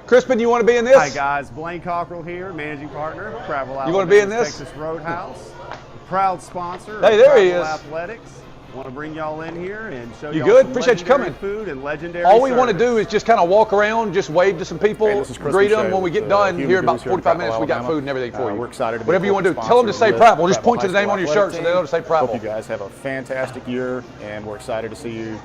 Crispin, you want to be in this? Hi guys, Blaine Cockrell here, managing partner, Prattville, You want to be in this? Texas Roadhouse, proud sponsor Hey, of there he Prattville is. Athletics. Want to bring y'all in here and show You y'all good? some Appreciate you legendary coming. food and legendary All we want to service. do is just kind of walk around, just wave to some people, greet them. When we get done here in about 45 minutes, we got food and everything for you. We're excited to be Whatever you want to do. Tell them to say Prattville. Just point to the name on your shirt so they know to say Hope you Prattville. guys have a fantastic year, and we're excited to see you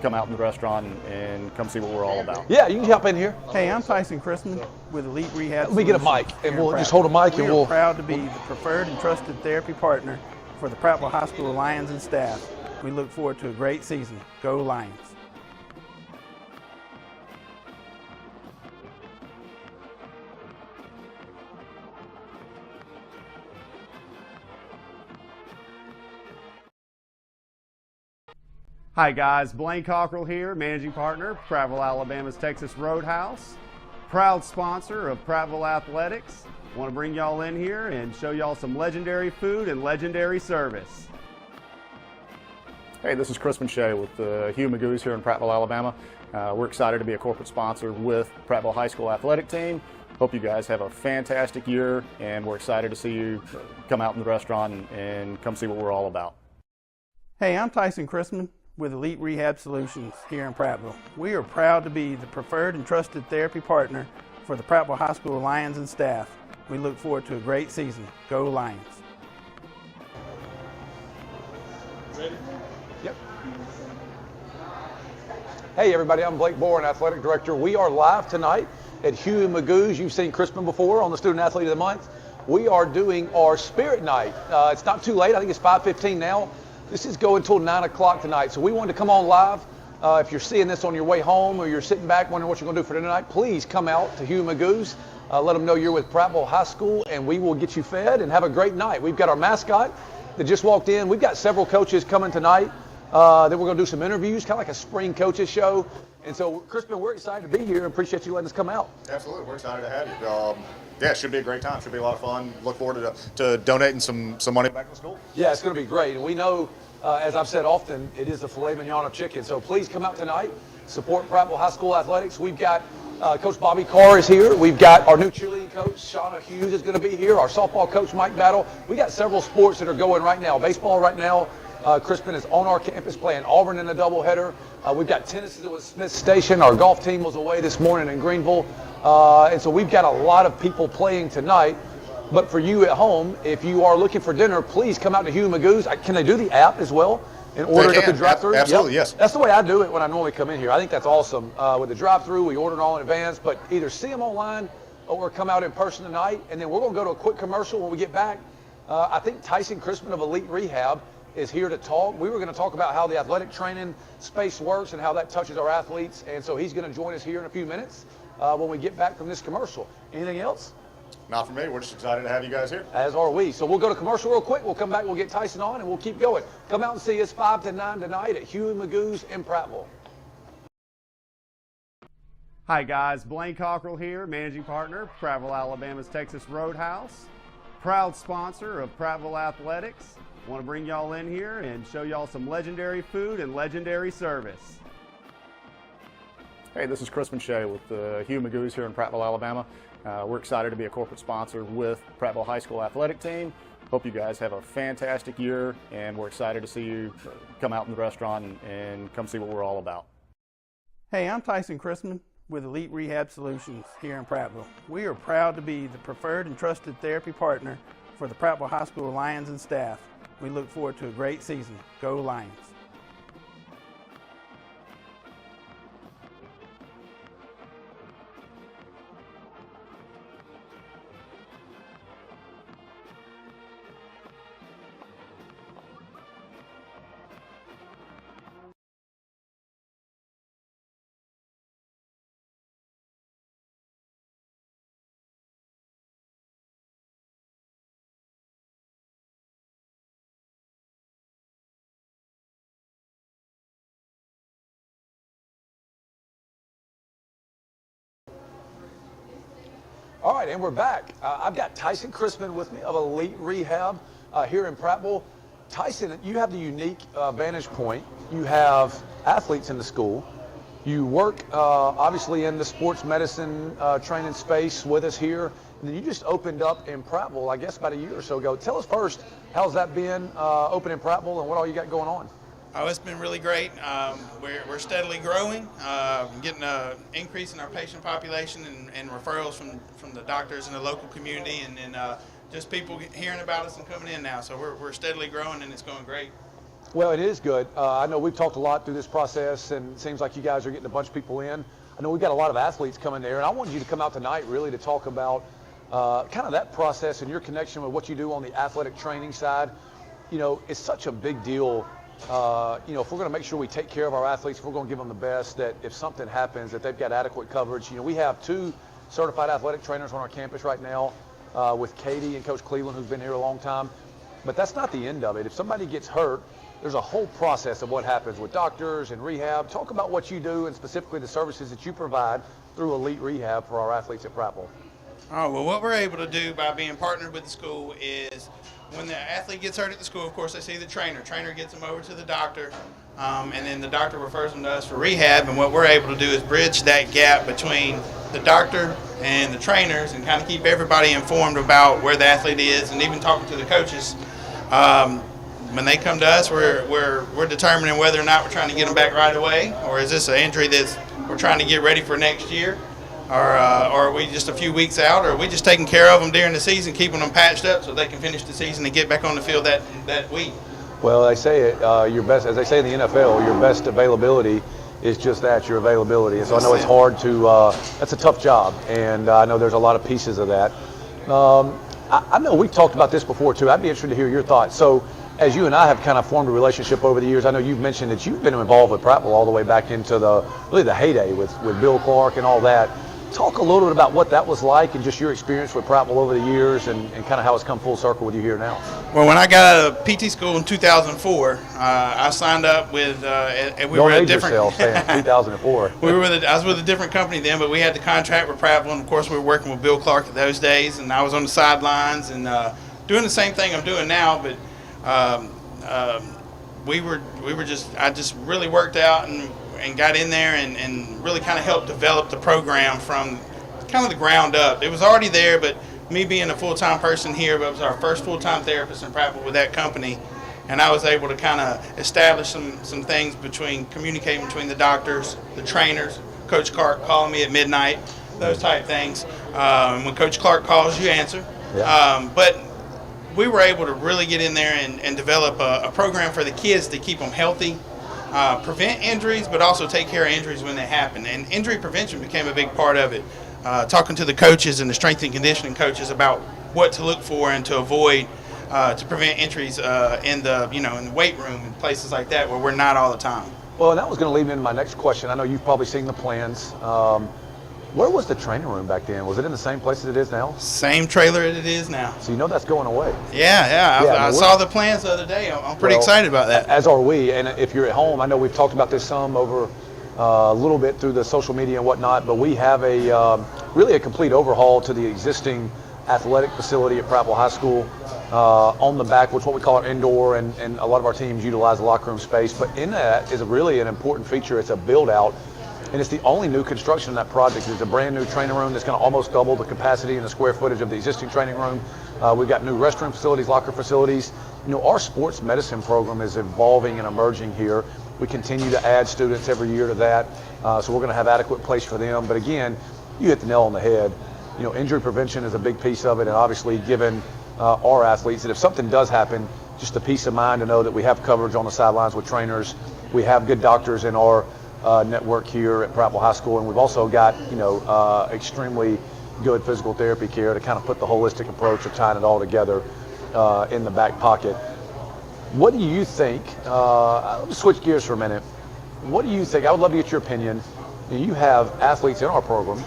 come out in the restaurant and come see what we're all about. Yeah, you can hop in here. Hey, I'm Tyson Chrisman with Elite Rehab Let me get a Solutions mic, and here in we'll just Prattville. hold a mic, and We are we'll. proud to be the preferred and trusted therapy partner for the Prattville High School Lions and staff. We look forward to a great season. Go Lions! Hi guys, Blaine Cockrell here, managing partner, Prattville, Alabama's Texas Roadhouse, proud sponsor of Prattville Athletics. Want to bring y'all in here and show y'all some legendary food and legendary service. Hey, this is Crispin Shea with Huey Magoos here in Prattville, Alabama. We're excited to be a corporate sponsor with Prattville High School athletic team. Hope you guys have a fantastic year, and we're excited to see you come out in the restaurant and come see what we're all about. Hey, I'm Tyson Chrisman with Elite Rehab Solutions here in Prattville. We are proud to be the preferred and trusted therapy partner for the Prattville High School Lions and staff. We look forward to a great season. Go Lions! Ready? Yep. Hey everybody, I'm Blake Bourne, Athletic Director. We are live tonight at Huey Magoos. You've seen Crispin before on the Student Athlete of the Month. We are doing our Spirit Night. It's not too late. I think it's 5:15 now. This is going until 9 o'clock tonight. So we wanted to come on live. If you're seeing this on your way home or you're sitting back wondering what you're going to do for tonight, please come out to Huey Magoos. Let them know you're with Prattville High School, and we will get you fed and have a great night. We've got our mascot that just walked in. We've got several coaches coming tonight. Then we're going to do some interviews, kind of like a spring coaches show. And so, Crispin, we're excited to be here and appreciate you letting us come out. Absolutely. We're excited to have you. Yeah, it should be a great time. Should be a lot of fun. Look forward to donating some money back to the school. Yeah, it's going to be great. And we know, as I've said often, it is the filet mignon of chicken. So please come out tonight, support Prattville High School Athletics. We've got Coach Bobby Carr is here. We've got our new cheerleading coach, Shauna Hughes, is going to be here. Our softball coach, Mike Battle. We got several sports that are going right now. Baseball right now. Crispin is on our campus playing Auburn in a doubleheader. We've got tennis with Smith Station. Our golf team was away this morning in Greenville. And so we've got a lot of people playing tonight. But for you at home, if you are looking for dinner, please come out to Huey Magoos. Can they do the app as well and order it at the drive-thru? Absolutely, Yep. yes. That's the way I do it when I normally come in here. I think that's awesome. With the drive-thru, we order it all in advance. But either see them online or come out in person tonight. And then we're going to go to a quick commercial when we get back. I think Tyson Crispin of Elite Rehab is here to talk. We were going to talk about how the athletic training space works and how that touches our athletes. And so he's going to join us here in a few minutes when we get back from this commercial. Anything else? Not for me. We're just excited to have you guys here. As are we. So we'll go to commercial real quick. We'll come back. We'll get Tyson on, and we'll keep going. Come out and see us 5 to 9 tonight at Huey Magoos in Prattville. Hi guys, Blaine Cockrell here, managing partner, Prattville, Alabama's Texas Roadhouse, proud sponsor of Prattville Athletics. Want to bring y'all in here and show y'all some legendary food and legendary service. Hey, this is Crispin Shea with Huey Magoos here in Prattville, Alabama. We're excited to be a corporate sponsor with Prattville High School athletic team. Hope you guys have a fantastic year, and we're excited to see you come out in the restaurant and come see what we're all about. Hey, I'm Tyson Chrisman with Elite Rehab Solutions here in Prattville. We are proud to be the preferred and trusted therapy partner for the Prattville High School Lions and staff. We look forward to a great season. Go Lions! All right, and we're back. I've got Tyson Crispin with me of Elite Rehab here in Prattville. Tyson, you have the unique vantage point. You have athletes in the school, You work obviously in the sports medicine training space with us here. And then you just opened up in Prattville, I guess about a year or so ago. Tell us first, how's that been open in Prattville and what all you got going on? Oh, it's been really great. We're steadily growing, getting an increase in our patient population and referrals from the doctors in the local community, and then just people hearing about us and coming in now. So we're steadily growing, and it's going great. Well, it is good. I know we've talked a lot through this process, and it seems like you guys are getting a bunch of people in. I know we've got a lot of athletes coming there, and I wanted you to come out tonight really to talk about kind of that process and your connection with what you do on the athletic training side. You know, it's such a big deal. You know, if we're going to make sure we take care of our athletes, if we're going to give them the best, that if something happens, that they've got adequate coverage. You know, we have 2 certified athletic trainers on our campus right now with Katie and Coach Cleveland, who's been here a long time. But that's not the end of it. If somebody gets hurt, there's a whole process of what happens with doctors and rehab. Talk about what you do and specifically the services that you provide through Elite Rehab for our athletes at Prattville. Oh, well, what we're able to do by being partnered with the school is when the athlete gets hurt at the school, of course, they see the trainer. Trainer gets them over to the doctor, and then the doctor refers them to us for rehab. And what we're able to do is bridge that gap between the doctor and the trainers and kind of keep everybody informed about where the athlete is, and even talking to the coaches. When they come to us, we're determining whether or not we're trying to get them back right away, or is this an injury that we're trying to get ready for next year. Or are we just a few weeks out, or are we just taking care of them during the season, keeping them patched up so they can finish the season and get back on the field that week? Well, they say it, your best, as they say in the NFL, your best availability is just that, your availability. And so I know it's hard to, that's a tough job, and I know there's a lot of pieces of that. I know we've talked about this before too. I'd be interested to hear your thoughts. So as you and I have kind of formed a relationship over the years, I know you've mentioned that you've been involved with Prattville all the way back into really the heyday with Bill Clark and all that. Talk a little bit about what that was like and just your experience with Prattville over the years and kind of how it's come full circle with you here now. Well, when I got out of PT school in 2004, I signed up with, and we were at a different. Don't age yourself, 2004. I was with a different company then, but we had the contract with Prattville, and of course we were working with Bill Clark at those days, and I was on the sidelines and doing the same thing I'm doing now, but I just really worked out and got in there and really kind of helped develop the program from kind of the ground up. It was already there, but me being a full-time person here, I was our first full-time therapist in Prattville with that company, and I was able to kind of establish some things communicating between the doctors, the trainers, Coach Clark calling me at midnight, those type things. When Coach Clark calls, you answer. Yeah. But we were able to really get in there and develop a program for the kids to keep them healthy, prevent injuries, but also take care of injuries when they happen. And injury prevention became a big part of it. Talking to the coaches and the strength and conditioning coaches about what to look for and to avoid to prevent injuries in the weight room and places like that where we're not all the time. Well, and that was going to lead me into my next question. I know you've probably seen the plans. Where was the training room back then? Was it in the same place as it is now? Same trailer that it is now. So you know that's going away. Yeah. I saw the plans the other day. I'm pretty excited about that. As are we. And if you're at home, I know we've talked about this some over a little bit through the social media and whatnot, but we have really a complete overhaul to the existing athletic facility at Prattville High School. On the back, which is what we call our indoor, and a lot of our teams utilize the locker room space. But in that is really an important feature. It's a build out. And it's the only new construction in that project. It's a brand new training room that's going to almost double the capacity and the square footage of the existing training room. We've got new restroom facilities, locker facilities. You know, our sports medicine program is evolving and emerging here. We continue to add students every year to that. So we're going to have adequate place for them. But again, you hit the nail on the head. You know, injury prevention is a big piece of it. And obviously given our athletes that if something does happen, just the peace of mind to know that we have coverage on the sidelines with trainers. We have good doctors in our network here at Prattville High School, and we've also got extremely good physical therapy care to kind of put the holistic approach of tying it all together in the back pocket. What do you think? Let's switch gears for a minute. What do you think? I would love to get your opinion. You have athletes in our program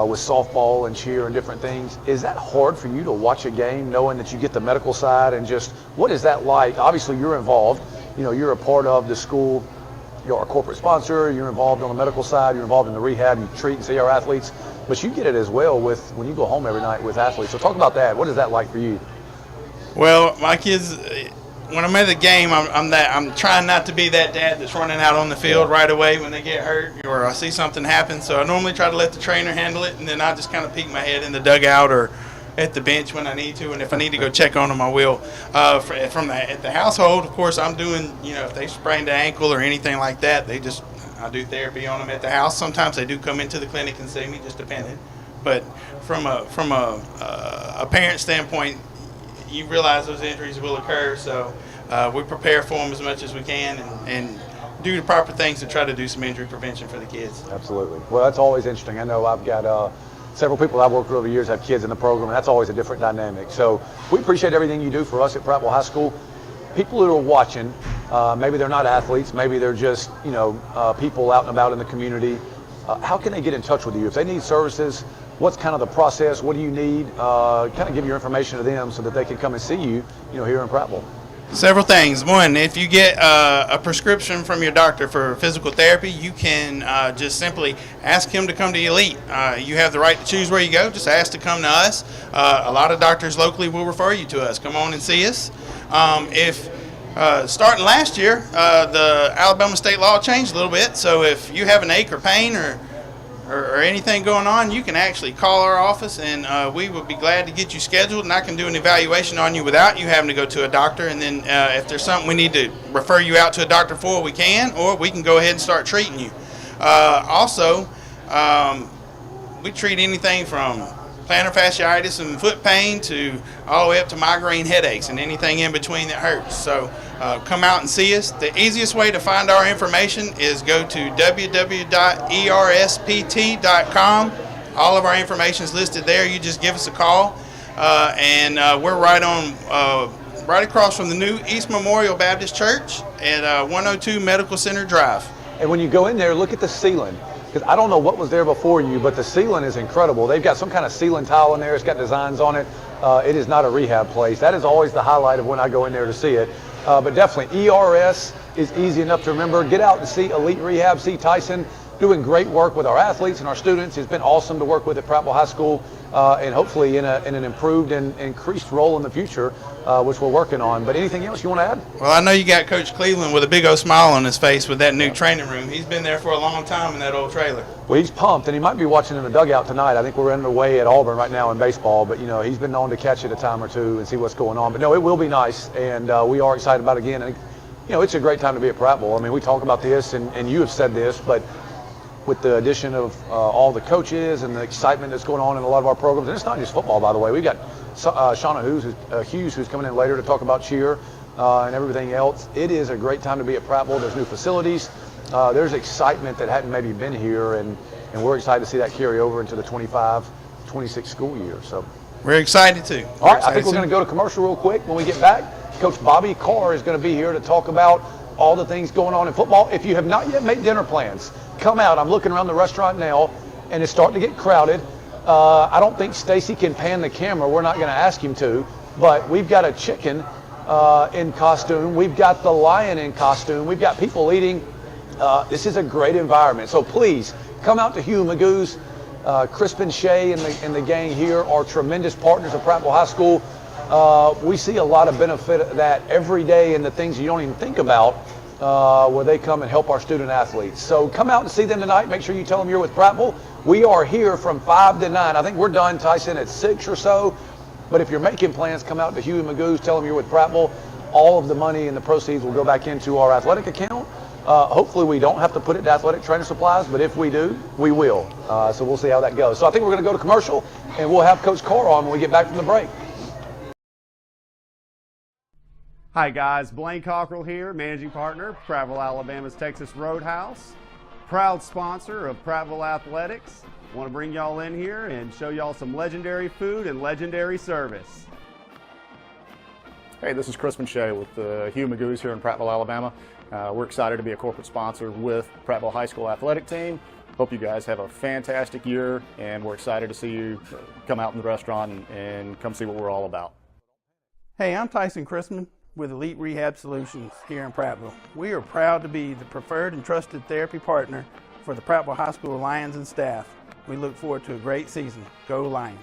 with softball and cheer and different things. Is that hard for you to watch a game knowing that you get the medical side, and just what is that like? Obviously you're involved. You know, you're a part of the school. You're a corporate sponsor, you're involved on the medical side, you're involved in the rehab, you treat and see our athletes, but you get it as well with when you go home every night with athletes. So talk about that. What is that like for you? Well, my kids, when I'm at the game, I'm trying not to be that dad that's running out on the field right away when they get hurt or I see something happen. So I normally try to let the trainer handle it, and then I just kind of peek my head in the dugout or at the bench when I need to, and if I need to go check on them, I will. At the household, of course, I'm doing, if they sprained an ankle or anything like that, I do therapy on them at the house. Sometimes they do come into the clinic and see me, just depending. But from a parent standpoint, you realize those injuries will occur, so we prepare for them as much as we can and do the proper things to try to do some injury prevention for the kids. Absolutely. Well, that's always interesting. I know I've got several people I've worked with over the years have kids in the program, and that's always a different dynamic. So we appreciate everything you do for us at Prattville High School. People who are watching, maybe they're not athletes, maybe they're just people out and about in the community. How can they get in touch with you? If they need services, what's kind of the process? What do you need? Kind of give your information to them so that they can come and see you, here in Prattville. Several things. One, if you get a prescription from your doctor for physical therapy, you can just simply ask him to come to Elite. You have the right to choose where you go. Just ask to come to us. A lot of doctors locally will refer you to us. Come on and see us. Starting last year, the Alabama state law changed a little bit. So if you have an ache or pain or anything going on, you can actually call our office, and we would be glad to get you scheduled, and I can do an evaluation on you without you having to go to a doctor. And then if there's something we need to refer you out to a doctor for, we can, or we can go ahead and start treating you. Also, we treat anything from plantar fasciitis and foot pain to all the way up to migraine headaches and anything in between that hurts. So come out and see us. The easiest way to find our information is go to www.erspt.com. All of our information is listed there. You just give us a call, and we're right across from the new East Memorial Baptist Church at 102 Medical Center Drive. And when you go in there, look at the ceiling. Because I don't know what was there before you, but the ceiling is incredible. They've got some kind of ceiling tile in there. It's got designs on it. It is not a rehab place. That is always the highlight of when I go in there to see it. But definitely, ERS is easy enough to remember. Get out and see Elite Rehab, see Tyson doing great work with our athletes and our students. It's been awesome to work with at Prattville High School, and hopefully in an improved and increased role in the future, which we're working on. But anything else you want to add? Well, I know you got Coach Cleveland with a big old smile on his face with that new training room. He's been there for a long time in that old trailer. Well, he's pumped, and he might be watching in the dugout tonight. I think we're underway at Auburn right now in baseball, but he's been known to catch it a time or two and see what's going on. But no, it will be nice, and we are excited about it again. And it's a great time to be at Prattville. I mean, we talk about this, and you have said this, but with the addition of all the coaches and the excitement that's going on in a lot of our programs. And it's not just football, by the way. We've got Shauna Hughes, who's coming in later to talk about cheer and everything else. It is a great time to be at Prattville. There's new facilities. There's excitement that hadn't maybe been here, and we're excited to see that carry over into the 25-26 school year. So we're excited too. All right, I think we're going to go to commercial real quick. When we get back, Coach Bobby Carr is going to be here to talk about all the things going on in football. If you have not yet made dinner plans, come out. I'm looking around the restaurant now, and it's starting to get crowded. I don't think Stacy can pan the camera. We're not going to ask him to, but we've got a chicken in costume. We've got the lion in costume. We've got people eating. This is a great environment. So please come out to Huey Magoos. Crispin Shea and the gang here are tremendous partners of Prattville High School. We see a lot of benefit of that every day in the things you don't even think about, where they come and help our student athletes. So come out and see them tonight. Make sure you tell them you're with Prattville. We are here from 5 to 9. I think we're done, Tyson, at 6 or so. But if you're making plans, come out to Huey Magoos. Tell them you're with Prattville. All of the money and the proceeds will go back into our athletic account. Hopefully we don't have to put it to athletic training supplies, but if we do, we will. So we'll see how that goes. So I think we're going to go to commercial, and we'll have Coach Carr on when we get back from the break. Hi guys, Blaine Cockrell here, managing partner, Prattville, Alabama's Texas Roadhouse, proud sponsor of Prattville Athletics. Want to bring y'all in here and show y'all some legendary food and legendary service. Hey, this is Crispin Shea with the Huey Magoos here in Prattville, Alabama. We're excited to be a corporate sponsor with Prattville High School athletic team. Hope you guys have a fantastic year, and we're excited to see you come out in the restaurant and come see what we're all about. Hey, I'm Tyson Chrisman with Elite Rehab Solutions here in Prattville. We are proud to be the preferred and trusted therapy partner for the Prattville High School Lions and staff. We look forward to a great season. Go Lions!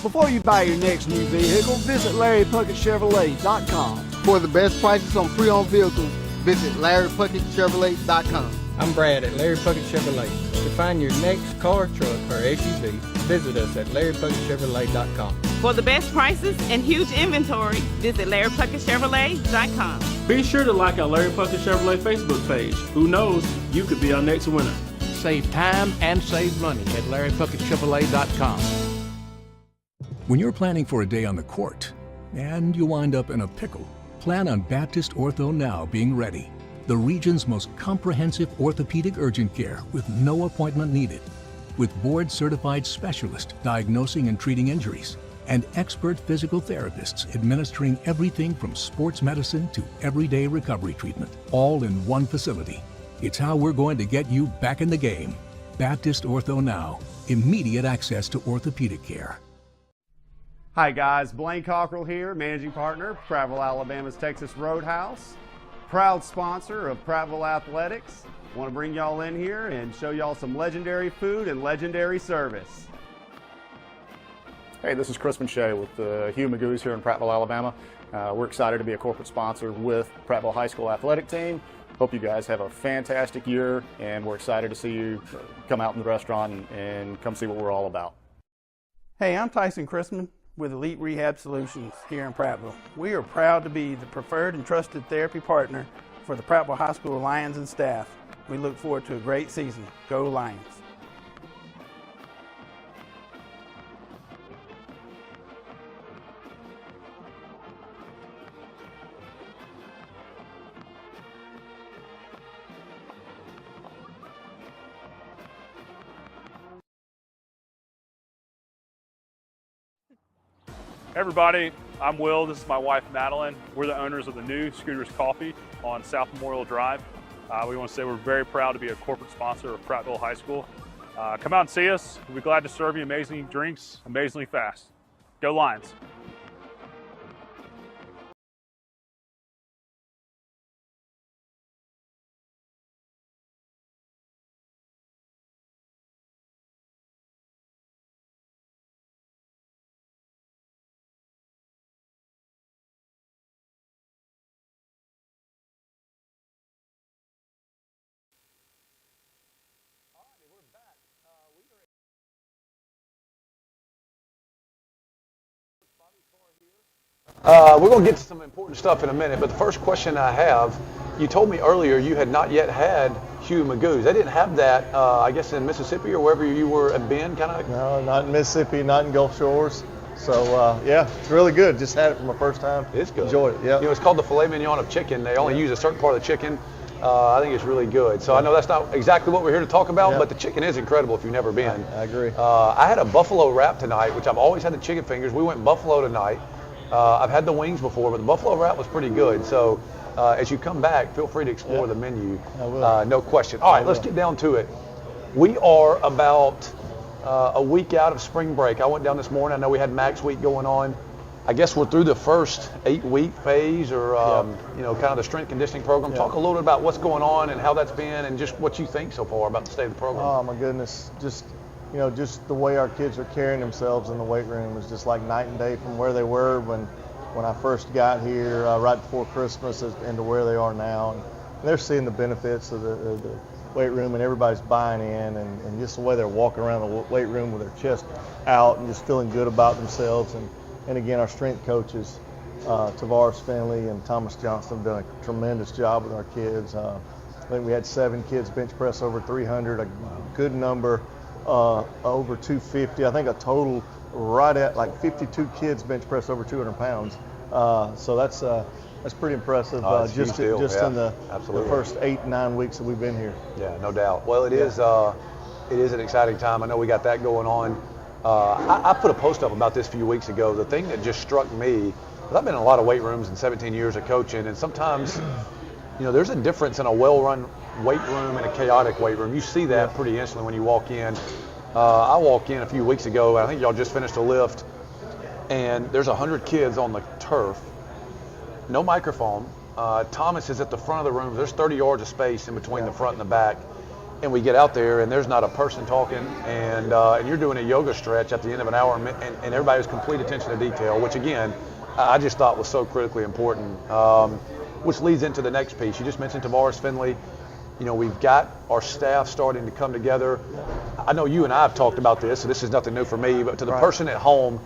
Before you buy your next new vehicle, visit LarryPuckettChevrolet.com. For the best prices on pre-owned vehicles, visit LarryPuckettChevrolet.com. I'm Brad at Larry Puckett Chevrolet. To find your next car, truck, or SUV, visit us at LarryPuckettChevrolet.com. For the best prices and huge inventory, visit LarryPuckettChevrolet.com. Be sure to like our Larry Puckett Chevrolet Facebook page. Who knows, you could be our next winner. Save time and save money at LarryPuckettChevrolet.com. When you're planning for a day on the court and you wind up in a pickle, plan on Baptist Ortho Now being ready. The region's most comprehensive orthopedic urgent care with no appointment needed. With board-certified specialists diagnosing and treating injuries and expert physical therapists administering everything from sports medicine to everyday recovery treatment, all in one facility. It's how we're going to get you back in the game. Baptist Ortho Now. Immediate access to orthopedic care. Hi guys, Blaine Cockrell here, managing partner, Prattville, Alabama's Texas Roadhouse, proud sponsor of Prattville Athletics. Want to bring y'all in here and show y'all some legendary food and legendary service. Hey, this is Chris Shea with Huey Magoos here in Prattville, Alabama. We're excited to be a corporate sponsor with Prattville High School athletic team. Hope you guys have a fantastic year, and we're excited to see you come out in the restaurant and come see what we're all about. Hey, I'm Tyson Chrisman with Elite Rehab Solutions here in Prattville. We are proud to be the preferred and trusted therapy partner for the Prattville High School Lions and staff. We look forward to a great season. Go Lions! Everybody, I'm Will. This is my wife, Madeline. We're the owners of the new Scooters Coffee on South Memorial Drive. We want to say we're very proud to be a corporate sponsor of Prattville High School. Come out and see us. We'll be glad to serve you amazing drinks, amazingly fast. Go Lions. We're going to get to some important stuff in a minute, but the first question I have, you told me earlier you had not yet had Huey Magoos. They didn't have that, I guess, in Mississippi or wherever you were at Bend, kind of? No, not in Mississippi, not in Gulf Shores. So, yeah, it's really good. Just had it for my first time. It's good. Enjoyed it, yeah. You know, it's called the filet mignon of chicken. They only use a certain part of the chicken. I think it's really good. So I know that's not exactly what we're here to talk about, but the chicken is incredible if you've never been. I agree. I had a buffalo wrap tonight, which I've always had the chicken fingers. We went buffalo tonight. I've had the wings before, but the buffalo wrap was pretty good. So as you come back, feel free to explore the menu. I will. No question. All right, let's get down to it. We are about a week out of spring break. I went down this morning. I know we had Max Week going on. I guess we're through the first 8-week phase or, you know, kind of the strength conditioning program. Talk a little bit about what's going on and how that's been and just what you think so far about the state of the program. Oh, my goodness. Just, you know, just the way our kids are carrying themselves in the weight room is just like night and day from where they were when I first got here right before Christmas and to where they are now. And they're seeing the benefits of the weight room, and everybody's buying in, and just the way they're walking around the weight room with their chest out and just feeling good about themselves. And again, our strength coaches, Tavares Finley and Thomas Johnson, have done a tremendous job with our kids. I think we had 7 kids bench press over 300, a good number, over 250. I think a total right at like 52 kids bench press over 200 pounds. So that's pretty impressive just in the first 8-9 weeks that we've been here. Yeah, no doubt. Well, it is an exciting time. I know we got that going on. I put a post up about this a few weeks ago. The thing that just struck me, because I've been in a lot of weight rooms in 17 years of coaching, and sometimes, you know, there's a difference in a well-run weight room and a chaotic weight room. You see that pretty instantly when you walk in. I walked in a few weeks ago, and I think y'all just finished a lift, and there's 100 kids on the turf, no microphone. Thomas is at the front of the room. There's 30 yards of space in between the front and the back. and we get out there and there's not a person talking, and you're doing a yoga stretch at the end of an hour, and everybody has complete attention to detail, which again, I just thought was so critically important, which leads into the next piece. You just mentioned Tavares Finley. You know, we've got our staff starting to come together. I know you and I have talked about this, so this is nothing new for me, but to the person at home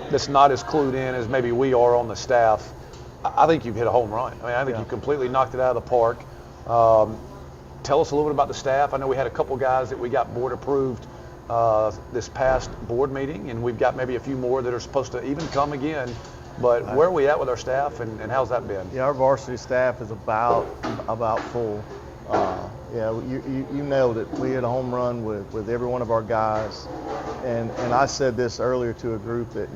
that's not as clued in as maybe we are on the staff, I think you've hit a home run. I mean, I think you completely knocked it out of the park. Tell us a little bit about the staff. I know we had a couple guys that we got board approved this past board meeting, and we've got maybe a few more that are supposed to even come again. But where are we at with our staff, and how's that been? Yeah, our varsity staff is about full. Yeah, you nailed it. We had a home run with every one of our guys, and I said this earlier to a group that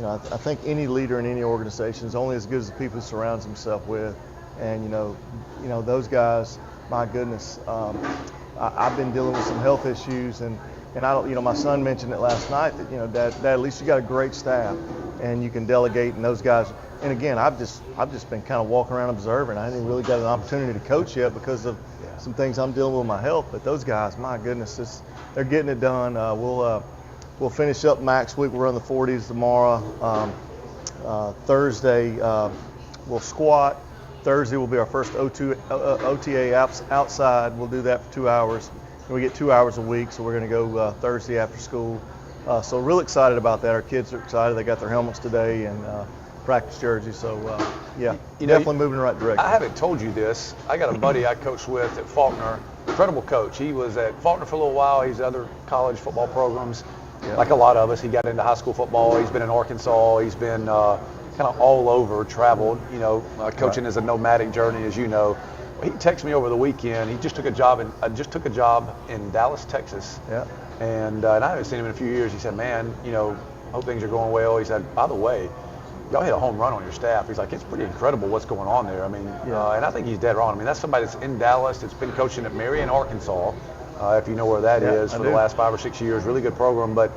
I think any leader in any organization is only as good as the people he surrounds himself with, and you know those guys. My goodness, I've been dealing with some health issues, and I don't, my son mentioned it last night that Dad, at least you got a great staff, and you can delegate, and those guys. And again, I've just been kind of walking around observing. I didn't really get an opportunity to coach yet because of some things I'm dealing with my health. But those guys, my goodness, they're getting it done. We'll finish up max week. We'll run the 40s tomorrow. Thursday we'll squat. Thursday will be our first OTA outside. We'll do that for 2 hours. And we get 2 hours a week, so we're going to go Thursday after school. So real excited about that. Our kids are excited. They got their helmets today and practice jerseys. So definitely moving in the right direction. I haven't told you this. I got a buddy I coached with at Faulkner. Incredible coach. He was at Faulkner for a little while. He's at other college football programs. Like a lot of us. He got into high school football. He's been in Arkansas. He's been kind of all over, traveled, coaching is a nomadic journey, as you know. He texted me over the weekend. He just took a job in Dallas, Texas. Yeah. And I haven't seen him in a few years. He said, man, hope things are going well. He said, by the way, y'all hit a home run on your staff. He's like, it's pretty incredible what's going on there. I mean, and I think he's dead wrong. I mean, that's somebody that's in Dallas, that's been coaching at Marion, Arkansas, if you know where that is, for the last 5 or 6 years. Really good program. But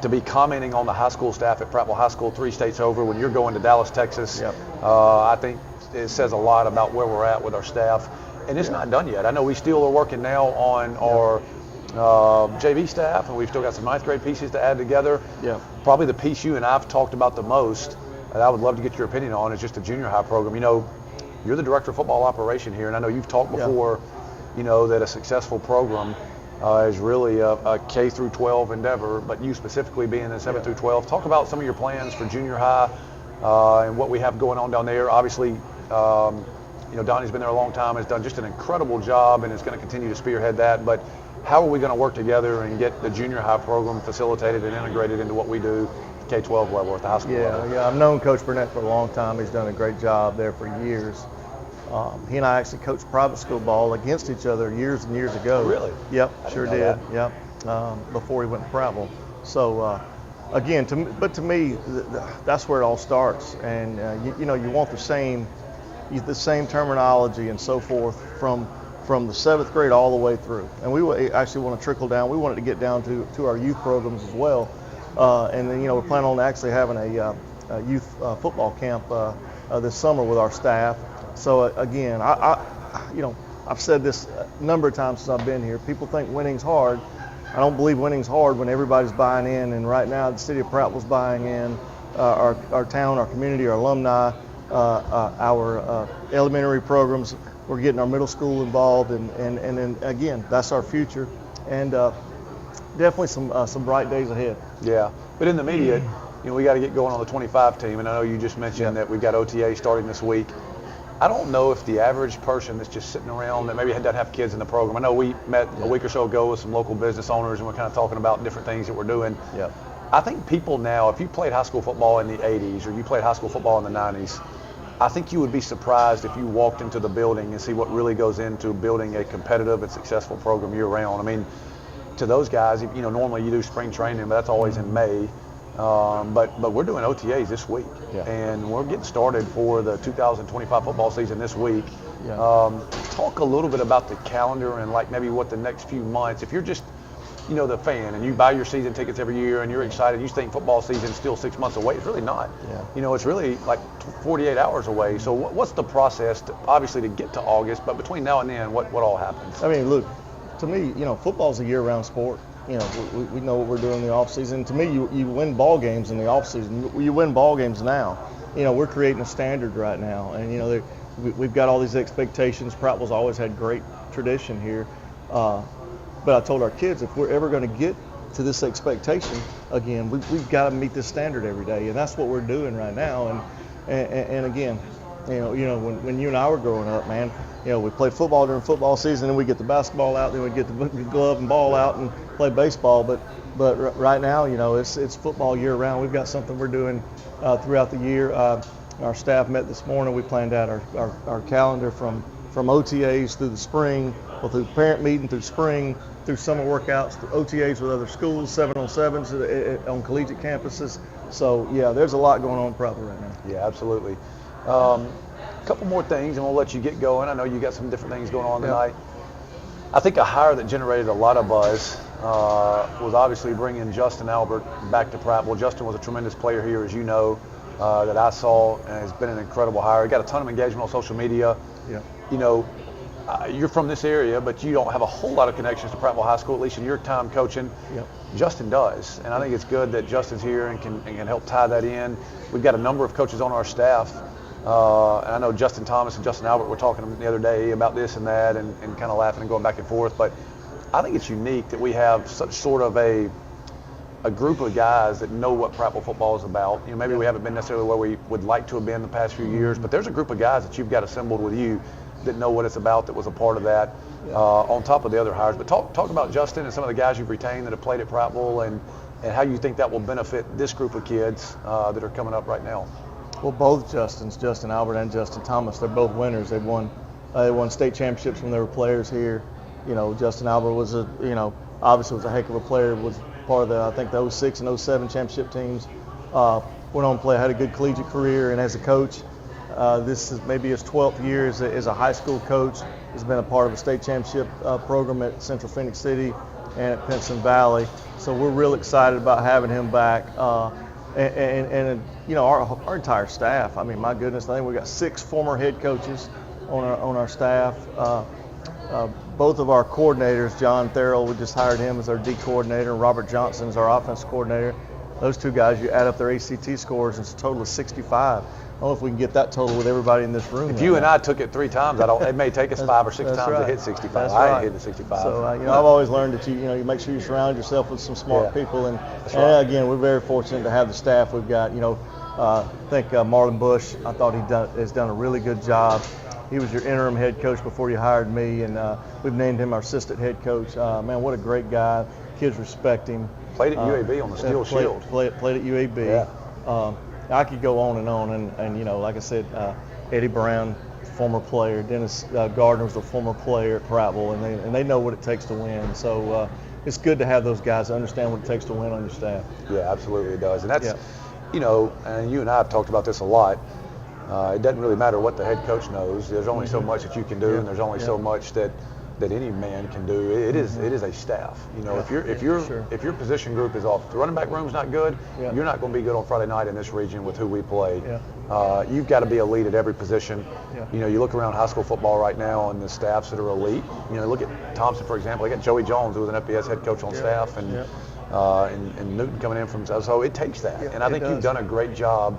to be commenting on the high school staff at Prattville High School 3 states over when you're going to Dallas, Texas, I think it says a lot about where we're at with our staff. And it's not done yet. I know we still are working now on our JV staff, and we've still got some 9th grade pieces to add together. Yeah. Probably the piece you and I have talked about the most, that I would love to get your opinion on, is just the junior high program. You're the director of football operation here, and I know you've talked before, that a successful program is really a K through 12 endeavor, but you specifically being in 7 through 12. Talk about some of your plans for junior high and what we have going on down there. Obviously, Donnie's been there a long time, has done just an incredible job, and is going to continue to spearhead that. But how are we going to work together and get the junior high program facilitated and integrated into what we do at the K-12 level, at the high school level? Yeah, I've known Coach Burnett for a long time. He's done a great job there for years. He and I actually coached private school ball against each other years and years ago. Really? Yep, sure did. Yep, before he went to Prattville. So again, to me, that's where it all starts. And you want the same terminology and so forth from the 7th grade all the way through. And we actually want to trickle down. We wanted to get down to our youth programs as well. And then we're planning on actually having a youth football camp this summer with our staff. So again, I've said this a number of times since I've been here. People think winning's hard. I don't believe winning's hard when everybody's buying in. And right now, the city of Prattville's buying in. Our town, our community, our alumni, our elementary programs. We're getting our middle school involved, and then again, that's our future. And definitely some bright days ahead. Yeah, but in the immediate, we got to get going on the 25 team. And I know you just mentioned that we've got OTA starting this week. I don't know if the average person that's just sitting around that maybe doesn't have kids in the program. I know we met a week or so ago with some local business owners, and we're kind of talking about different things that we're doing. Yeah. I think people now, if you played high school football in the 80s or you played high school football in the 90s, I think you would be surprised if you walked into the building and see what really goes into building a competitive and successful program year-round. I mean, to those guys, normally you do spring training, but that's always in May. But we're doing OTAs this week, and we're getting started for the 2025 football season this week. Talk a little bit about the calendar and maybe what the next few months, if you're just the fan and you buy your season tickets every year and you're excited, you think football season's still 6 months away. It's really not. It's really like 48 hours away. So what's the process obviously to get to August, but between now and then, what all happens? I mean, look, to me, football's a year-round sport. We know what we're doing in the off season. To me, you win ball games in the off season. You win ball games now. We're creating a standard right now, and we've got all these expectations. Prattville's always had great tradition here, but I told our kids, if we're ever going to get to this expectation again, we've got to meet this standard every day, and that's what we're doing right now. And again, when you and I were growing up, man, we played football during football season, and we get the basketball out, then we get the glove and ball out and play baseball. But right now, it's football year round. We've got something we're doing throughout the year. Our staff met this morning. We planned out our calendar from OTAs through the spring, through parent meeting, through spring, through summer workouts, through OTAs with other schools, 7-on-7s on collegiate campuses. So, yeah, there's a lot going on in Prattville right now. Yeah, absolutely. A couple more things, and we'll let you get going. I know you got some different things going on tonight. I think a hire that generated a lot of buzz was obviously bringing Justin Albert back to Prattville. Justin was a tremendous player here, as you know, that I saw, and has been an incredible hire. He got a ton of engagement on social media. Yeah. You're from this area, but you don't have a whole lot of connections to Prattville High School, at least in your time coaching. Yep. Justin does, and I think it's good that Justin's here and can help tie that in. We've got a number of coaches on our staff. And I know Justin Thomas and Justin Albert were talking the other day about this and that and kind of laughing and going back and forth. But I think it's unique that we have such sort of a group of guys that know what Prattville football is about. Maybe we haven't been necessarily where we would like to have been the past few years, but there's a group of guys that you've got assembled with you that know what it's about, that was a part of that, on top of the other hires. But talk about Justin and some of the guys you've retained that have played at Prattville and how you think that will benefit this group of kids that are coming up right now. Well, both Justins, Justin Albert and Justin Thomas, they're both winners. They won state championships when they were players here. Justin Albert was obviously was a heck of a player, was part of I think the 06 and 07 championship teams. Went on to play, had a good collegiate career, and as a coach, this is maybe his 12th year as a high school coach. He's been a part of a state championship program at Central Phoenix City and at Pinson Valley. So we're real excited about having him back. And our entire staff. I mean, my goodness, I think we've got 6 former head coaches on our staff. Both of our coordinators, John Therrell, we just hired him as our D coordinator, and Robert Johnson is our offense coordinator. Those two guys, you add up their ACT scores, and it's a total of 65. I don't know if we can get that total with everybody in this room. If you and I took it 3 times, it may take us 5 or 6 times to hit 65. That's I right. ain't hitting 65. So I've always learned that you make sure you surround yourself with some smart people, and again, we're very fortunate to have the staff we've got. I think Marlon Bush, I thought has done a really good job. He was your interim head coach before you hired me, and we've named him our assistant head coach. Man, what a great guy. Kids respect him. Played at UAB on the Steel Shield. Played at UAB. Yeah. I could go on, and like I said, Eddie Brown, former player. Dennis Gardner was a former player at Prattville, and they know what it takes to win. So it's good to have those guys that understand what it takes to win on your staff. Yeah, absolutely it does. And that's, and you and I have talked about this a lot. It doesn't really matter what the head coach knows. There's only so much that you can do, and there's only so much that any man can do. It is a staff. If your position group is off, the running back room's not good, you're not going to be good on Friday night in this region with who we play. You've got to be elite at every position. You look around high school football right now and the staffs that are elite. Look at Thompson, for example. They got Joey Jones, who was an FBS head coach on staff, and Newton coming in from. So it takes that, and I think you've done a great job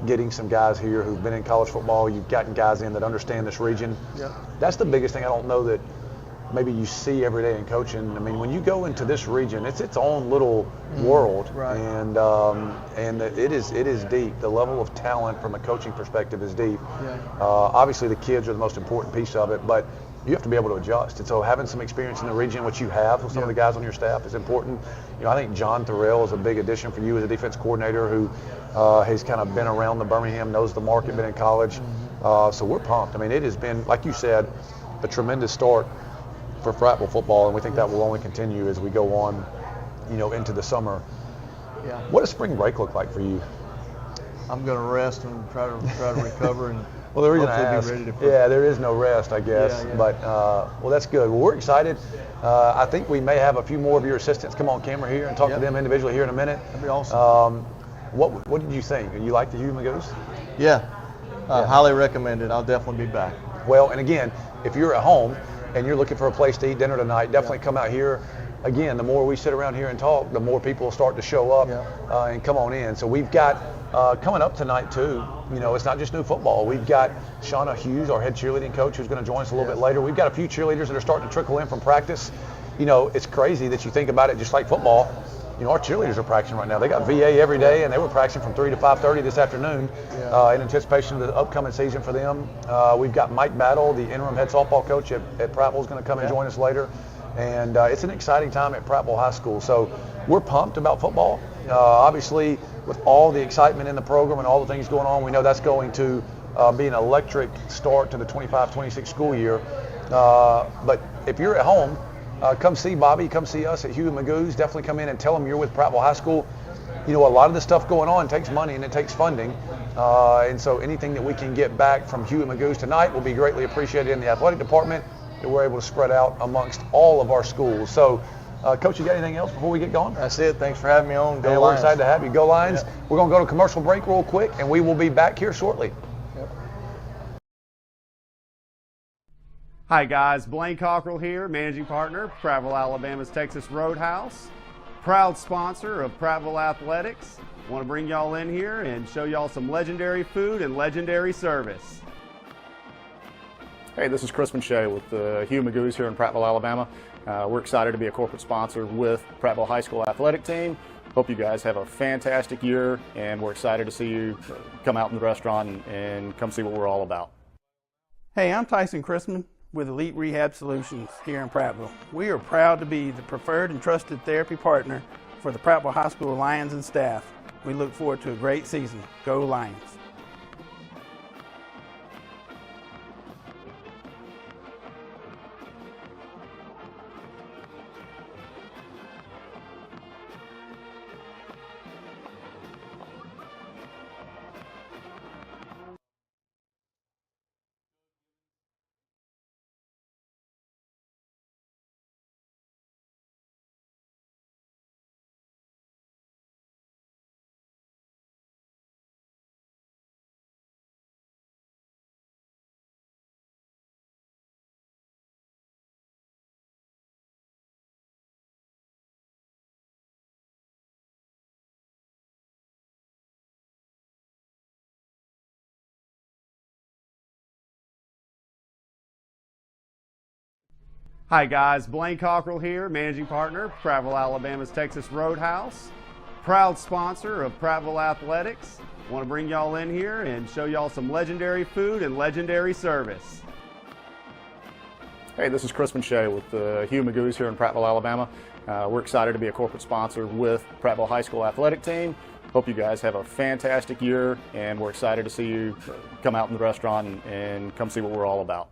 getting some guys here who've been in college football. You've gotten guys in that understand this region. That's the biggest thing. I don't know that maybe you see every day in coaching. I mean, when you go into this region, it's its own little world, and it is deep. The level of talent from a coaching perspective is deep. Obviously, the kids are the most important piece of it, but you have to be able to adjust. And so having some experience in the region, which you have with some of the guys on your staff, is important. I think John Therrell is a big addition for you as a defense coordinator who has kind of been around the Birmingham, knows the market, been in college. So we're pumped. I mean, it has been, like you said, a tremendous start for Prattville football, and we think that will only continue as we go on, into the summer. What does spring break look like for you? I'm going to rest and try to recover and well, the reason I ask, there is no rest, I guess. But that's good. Well, we're excited. I think we may have a few more of your assistants come on camera here and talk to them individually here in a minute. That'd be awesome. What did you think? You like the Huey Magoos? Highly recommended. I'll definitely be back. Well, and again, if you're at home, and you're looking for a place to eat dinner tonight, definitely come out here. Again, the more we sit around here and talk, the more people will start to show up and come on in. So we've got coming up tonight too, it's not just new football. We've got Shauna Hughes, our head cheerleading coach, who's going to join us a little bit later. We've got a few cheerleaders that are starting to trickle in from practice. It's crazy that you think about it just like football. Our cheerleaders are practicing right now. They got VA every day, and they were practicing from 3 to 5:30 this afternoon in anticipation of the upcoming season for them. We've got Mike Battle, the interim head softball coach at Prattville, is going to come and join us later. And it's an exciting time at Prattville High School. So we're pumped about football. Obviously, with all the excitement in the program and all the things going on, we know that's going to be an electric start to the 25-26 school year. But if you're at home, come see Bobby, come see us at Huey Magoos. Definitely come in and tell them you're with Prattville High School. A lot of the stuff going on takes money and it takes funding. And so anything that we can get back from Huey Magoos tonight will be greatly appreciated in the athletic department, that we're able to spread out amongst all of our schools. So, Coach, you got anything else before we get going? That's it. Thanks for having me on. Go Lions. We're excited to have you. Go Lions. Yep. We're going to go to commercial break real quick, and we will be back here shortly. Hi guys, Blaine Cockrell here, managing partner, Prattville, Alabama's Texas Roadhouse, proud sponsor of Prattville Athletics. Want to bring y'all in here and show y'all some legendary food and legendary service. Hey, this is Chris Shea with the Huey Magoos here in Prattville, Alabama. We're excited to be a corporate sponsor with Prattville High School athletic team. Hope you guys have a fantastic year, and we're excited to see you come out in the restaurant and come see what we're all about. Hey, I'm Tyson Chrisman with Elite Rehab Solutions here in Prattville. We are proud to be the preferred and trusted therapy partner for the Prattville High School Lions and staff. We look forward to a great season. Go Lions! Hi guys, Blaine Cockrell here, managing partner, Prattville, Alabama's Texas Roadhouse, proud sponsor of Prattville Athletics. Want to bring y'all in here and show y'all some legendary food and legendary service. Hey, this is Chris Shea with the Huey Magoos here in Prattville, Alabama. We're excited to be a corporate sponsor with Prattville High School athletic team. Hope you guys have a fantastic year, and we're excited to see you come out in the restaurant and come see what we're all about.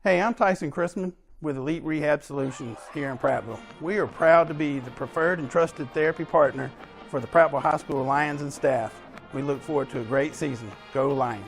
Hey, I'm Tyson Chrisman with Elite Rehab Solutions here in Prattville. We are proud to be the preferred and trusted therapy partner for the Prattville High School Lions and staff. We look forward to a great season. Go Lions!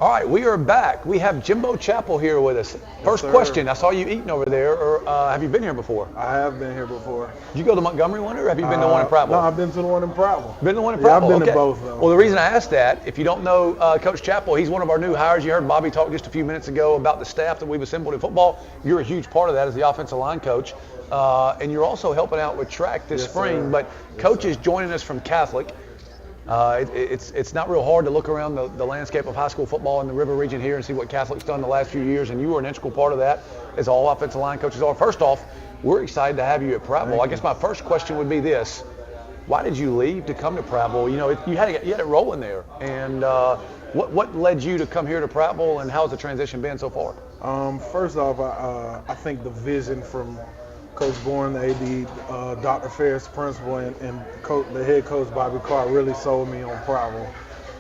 All right, we are back. We have Jimbo Chappell here with us. First question, I saw you eating over there. Or have you been here before? I have been here before. Did you go to the Montgomery one, or have you been to one in Prattville? No, I've been to the one in Prattville. Been to the one in Prattville? Yeah, I've been okay. to both of them. Well, the reason I asked that, if you don't know Coach Chappell, he's one of our new hires. You heard Bobby talk just a few minutes ago about the staff that we've assembled in football. You're a huge part of that as the offensive line coach. And you're also helping out with track this spring. Sir. But Coach is joining us from Catholic. It's not real hard to look around the landscape of high school football in the River region here and see what Catholic's done the last few years, and you were an integral part of that, as all offensive line coaches are. First off, we're excited to have you at Prattville. I guess my first question would be this: why did you leave to come to Prattville? You had it rolling there, and what led you to come here to Prattville, and how's the transition been so far? First off, I think the vision from Coach Bourne, the AD, Dr. Ferris, principal, and the head coach, Bobby Carr, really sold me on Prattville.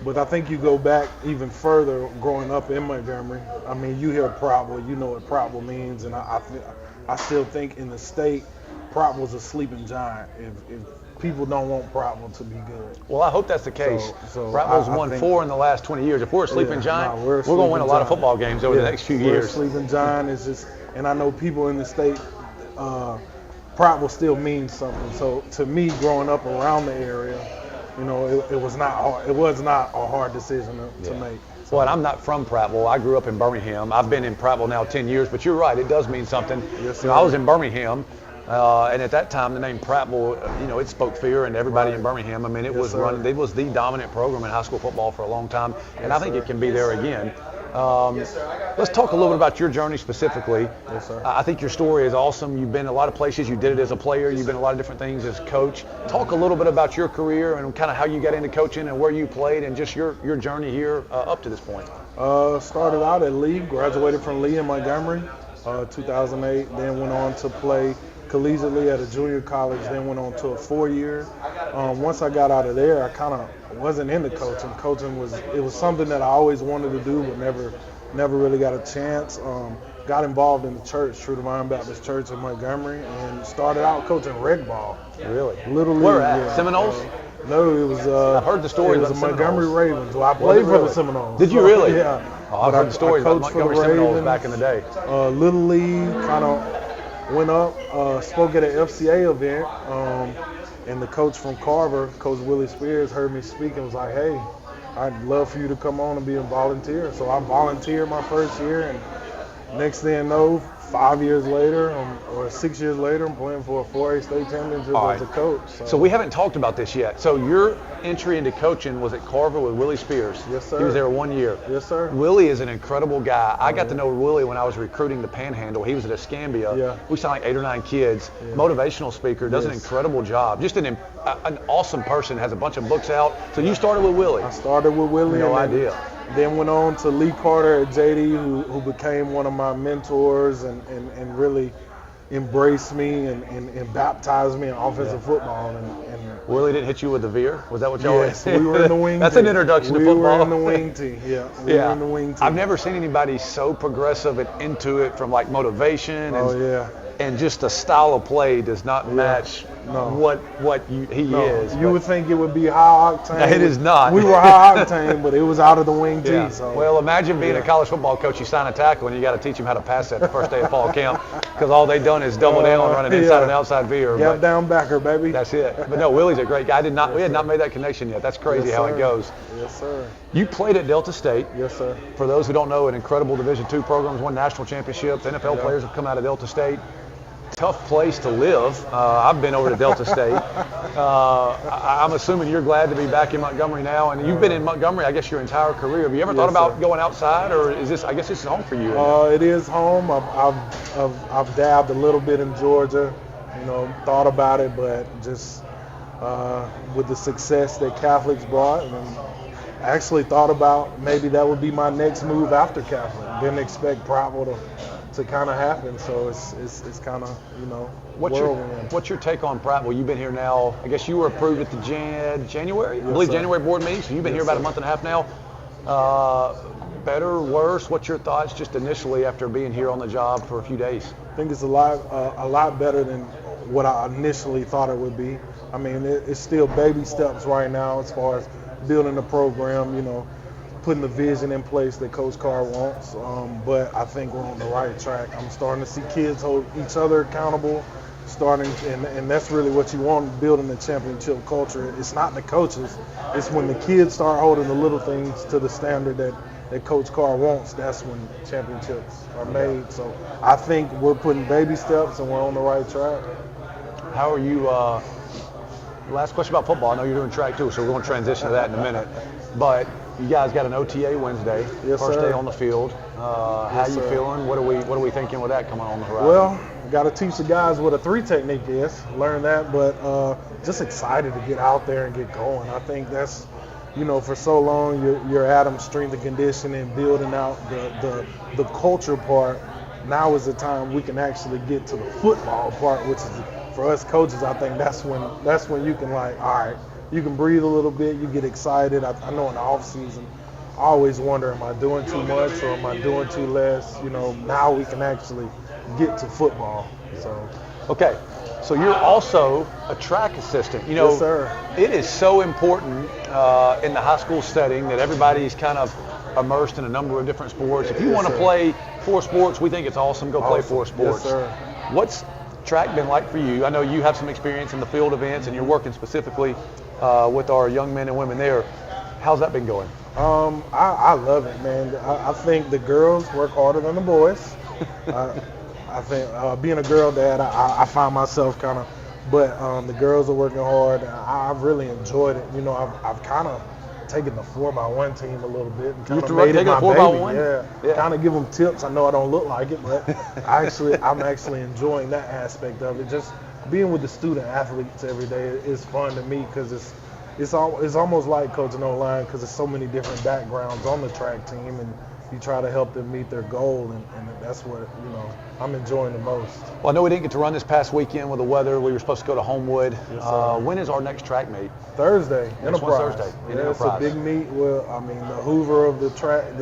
But I think you go back even further growing up in Montgomery. I mean, you hear Prattville, you know what Prattville means, and I still think in the state Prattville's a sleeping giant. If people don't want Prattville to be good. Well, I hope that's the case. So Prattville's I won think 4 in the last 20 years. If we're a sleeping giant, we're going to win a lot of football games over the next few we're years. A sleeping giant is just, and I know people in the state, Prattville still means something. So to me, growing up around the area, you know, it was not hard. It was not a hard decision to make. Well, and I'm not from Prattville. I grew up in Birmingham. I've been in Prattville now 10 years, but you're right. It does mean something. Yes, you know, I was in Birmingham, and at that time, the name Prattville, you know, it spoke fear in everybody in Birmingham. I mean, it was running. It was the dominant program in high school football for a long time, and I think it can be there again. Let's talk a little bit about your journey specifically. Yes, sir. I think your story is awesome. You've been a lot of places. You did it as a player. You've been a lot of different things as coach. Talk a little bit about your career and kind of how you got into coaching and where you played and just your journey here up to this point. Started out at Lee, graduated from Lee in Montgomery, 2008. Then went on to play collegiately at a junior college. Then went on to a 4-year. Once I got out of there, I kind of wasn't into coaching. Coaching was something that I always wanted to do, but never really got a chance. Got involved in the church, True Divine Baptist Church in Montgomery, and started out coaching reg ball. Really? Little League. Where at? Seminoles? No, it was. I've heard the story It about was the the Montgomery Seminoles. Ravens. Well, I played for the Seminoles. Did you really? Yeah. Oh, I've heard the stories about Montgomery Seminoles back in the day. Little League kind of went up, spoke at an FCA event, and the coach from Carver, Coach Willie Spears, heard me speak and was like, "Hey, I'd love for you to come on and be a volunteer." So I volunteered my first year, and next thing you know, 5 years later, or 6 years later, I'm playing for a 4A state championship as a coach. So we haven't talked about this yet. So your entry into coaching was at Carver with Willie Spears. Yes, sir. He was there 1 year. Yes, sir. Willie is an incredible guy. I got to know Willie when I was recruiting the Panhandle. He was at Escambia. Yeah. We signed like 8 or 9 kids. Yeah. Motivational speaker, does an incredible job. Just an awesome person, has a bunch of books out. So you started with Willie. I started with Willie. No idea. Then went on to Lee Carter at JD, who became one of my mentors and really embraced me and baptized me in offensive football. And Willie didn't hit you with the veer? Was that what y'all Yes, we were in the wing That's team. an introduction to We football. were in the wing team, yeah. We were in the wing team. I've never seen anybody so progressive and into it from like motivation and just the style of play does not match what he is. You would think it would be high octane. It is not. We were high octane, but it was out of the wing tee. Yeah. So. Well, imagine being a college football coach. You sign a tackle and you got to teach them how to pass that the first day of fall camp because all they've done is double down, running inside and outside veer. Gap down backer, baby. That's it. But no, Willie's a great guy. We had not made that connection yet. That's crazy how it goes. Yes, sir. You played at Delta State. Yes, sir. For those who don't know, an incredible Division II program, won national championships. NFL players have come out of Delta State. Tough place to live. I've been over to Delta State. I'm assuming you're glad to be back in Montgomery now, and you've been in Montgomery, I guess, your entire career. Have you ever thought about going outside, or is this? I guess this is home for you. It is home. I've dabbed a little bit in Georgia. You know, thought about it, but just with the success that Catholics brought, and I actually thought about maybe that would be my next move after Catholic. Didn't expect Prattville to kind of happen, so it's kind of, you know, whirlwind. What's your take on Prattville? You've been here now, I guess you were approved at the January? Yes, I believe sir. January board meeting, so you've been here about a month and a half now. Better, worse? What's your thoughts just initially after being here on the job for a few days? I think it's a lot better than what I initially thought it would be. I mean, it's still baby steps right now as far as building the program, you know, putting the vision in place that Coach Carr wants. But I think we're on the right track. I'm starting to see kids hold each other accountable, and that's really what you want, building the championship culture. It's not the coaches. It's when the kids start holding the little things to the standard that Coach Carr wants, that's when championships are made. So I think we're putting baby steps and we're on the right track. How are you, last question about football. I know you're doing track too, so we're going to transition to that in a minute. But you guys got an OTA Wednesday, Yes, first sir. day on the field. How you feeling? What are we thinking with that coming on the horizon? Well, got to teach the guys what a 3 technique is, learn that, but just excited to get out there and get going. I think that's, you know, for so long you're Adam's strength and conditioning, building out the culture part. Now is the time we can actually get to the football part, which is, for us coaches, I think that's when you can, like, all right, you can breathe a little bit, you get excited. I know in the off season, I always wonder, am I doing too much or am I doing too less? You know, now we can actually get to football. So. Okay, So you're also a track assistant. You know, yes, sir. It is so important in the high school setting that everybody's kind of immersed in a number of different sports. If you want to play 4 sports, we think it's awesome. Go play 4 sports. Yes, sir. What's track been like for you? I know you have some experience in the field events, and you're working specifically with our young men and women there. How's that been going? I love it, man. I think the girls work harder than the boys. I think being a girl dad, I find myself kind of, but the girls are working hard. I've really enjoyed it. You know, I've kind of taken the 4x1 team a little bit and kind of made it my baby. Yeah. Kind of give them tips. I know I don't look like it, but I'm actually enjoying that aspect of it. Just being with the student athletes every day is fun to me because it's almost like coaching online because there's so many different backgrounds on the track team, and you try to help them meet their goal, and that's what, you know, I'm enjoying the most. Well, I know we didn't get to run this past weekend with the weather. We were supposed to go to Homewood. Yes, when is our next track meet? Thursday. Enterprise. Thursday. It's a big meet with, the Hoover of the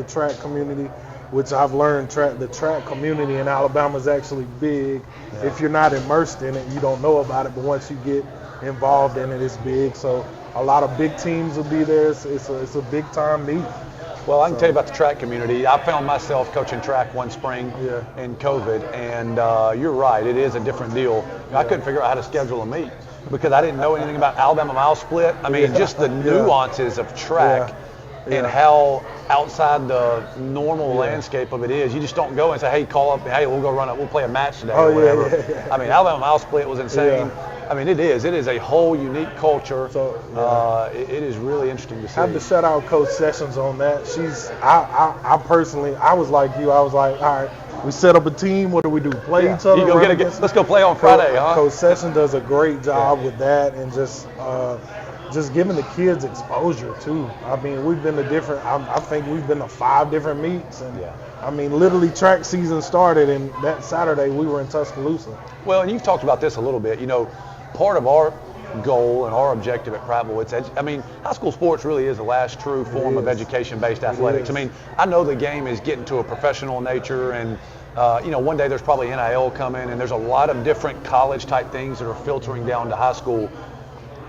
track community, which I've learned the track community in Alabama is actually big. Yeah. If you're not immersed in it, you don't know about it, but once you get involved in it, it's big. So a lot of big teams will be there. It's a big time meet. Well, I can tell you about the track community. I found myself coaching track one spring in COVID, and you're right, it is a different deal. I couldn't figure out how to schedule a meet because I didn't know anything about Alabama mile split. I mean, just the nuances of track and how outside the normal landscape of it is. You just don't go and say, hey, call up, hey, we'll go run up, we'll play a match today or whatever. I mean, Alabama mile split was insane. I mean, it is a whole unique culture. So it is really interesting to see. I have to shout out Coach Sessions on that. I personally, I was like you. I was like, all right, we set up a team. What do we do? Play each other? Let's go play on Friday, huh? Coach Sessions does a great job with that, and just giving the kids exposure too. I mean, we've been to different. I think we've been to 5 different meets, and I mean, literally track season started, and that Saturday we were in Tuscaloosa. Well, and you've talked about this a little bit. You know, part of our goal and our objective at Prattville, high school sports really is the last true form of education-based athletics. I mean, I know the game is getting to a professional nature, and one day there's probably NIL coming, and there's a lot of different college-type things that are filtering down to high school.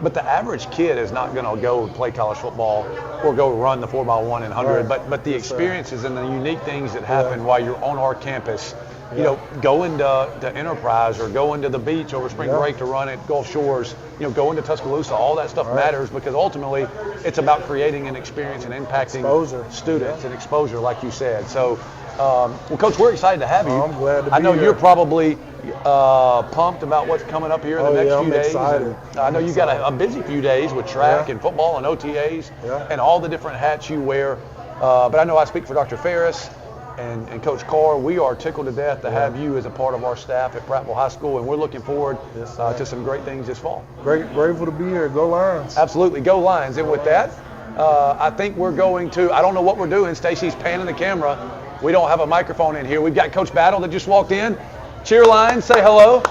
But the average kid is not going to go play college football or go run the 4x1 and 100. Right. But the experiences and the unique things that happen while you're on our campus, you know, going to Enterprise or going to the beach over spring break to run at Gulf Shores, going to Tuscaloosa, all that stuff matters because ultimately it's about creating an experience and impacting students and exposure, like you said. So, well, Coach, we're excited to have you. I'm glad to be here. I know you're probably pumped about what's coming up here in the next few days. Excited. I know you got a busy few days with track and football and OTAs and all the different hats you wear. But I know I speak for Dr. Ferris and Coach Carr. We are tickled to death to have you as a part of our staff at Prattville High School, and we're looking forward to some great things this fall. Grateful to be here. Go Lions. Absolutely. Go Lions. And with that, I think we're going to, I don't know what we're doing. Stacy's panning the camera. We don't have a microphone in here. We've got Coach Battle that just walked in. Cheer Lions, say hello.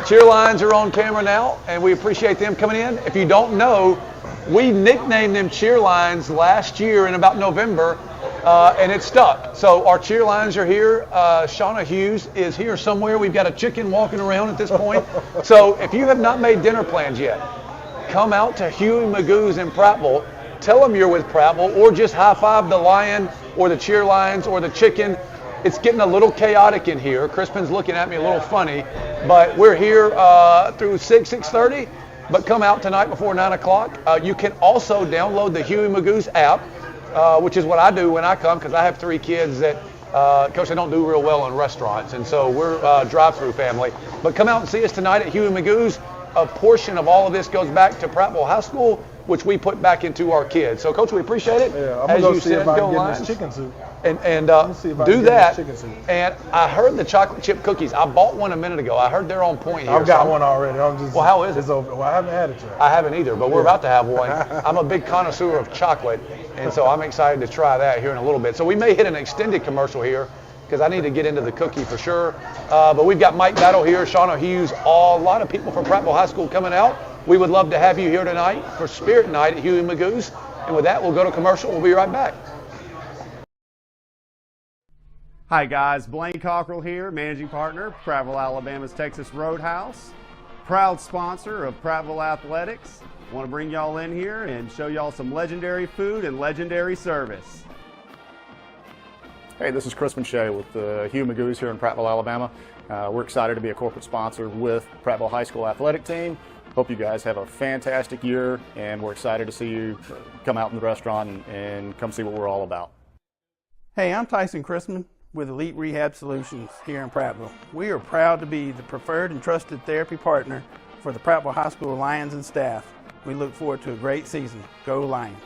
Cheer Lions are on camera now, and we appreciate them coming in. If you don't know, we nicknamed them Cheer Lions last year in about November, and it stuck. So our Cheer Lions are here. Shauna Hughes is here somewhere. We've got a chicken walking around at this point. So if you have not made dinner plans yet, come out to Huey Magoos in Prattville. Tell them you're with Prattville, or just high-five the lion or the Cheer Lions or the chicken. It's getting a little chaotic in here. Crispin's looking at me a little funny, but we're here through 6:30. But come out tonight before 9 o'clock. You can also download the Huey Magoos app, which is what I do when I come because I have 3 kids that, Coach, they don't do real well in restaurants, and so we're a drive-through family. But come out and see us tonight at Huey Magoos. A portion of all of this goes back to Prattville High School, which we put back into our kids. So, Coach, we appreciate it. Yeah, I'm going to go see if I can get this chicken soup. And do that. And I heard the chocolate chip cookies. I bought one a minute ago. I heard they're on point here. I've got one already. Well, how is it? Well, I haven't had it yet. I haven't either, but we're about to have one. I'm a big connoisseur of chocolate, and so I'm excited to try that here in a little bit. So we may hit an extended commercial here because I need to get into the cookie for sure. But we've got Mike Battle here, Shauna Hughes, a lot of people from Prattville High School coming out. We would love to have you here tonight for Spirit Night at Huey Magoos. And with that, we'll go to commercial. We'll be right back. Hi guys, Blaine Cockrell here, managing partner, Prattville, Alabama's Texas Roadhouse. proud sponsor of Prattville Athletics. Want to bring y'all in here and show y'all some legendary food and legendary service. Hey, this is Chris Shea with Huey Magoos here in Prattville, Alabama. We're excited to be a corporate sponsor with Prattville High School Athletic Team. Hope you guys have a fantastic year, and we're excited to see you come out in the restaurant and come see what we're all about. Hey, I'm Tyson Chrisman with Elite Rehab Solutions here in Prattville. We are proud to be the preferred and trusted therapy partner for the Prattville High School Lions and staff. We look forward to a great season. Go Lions!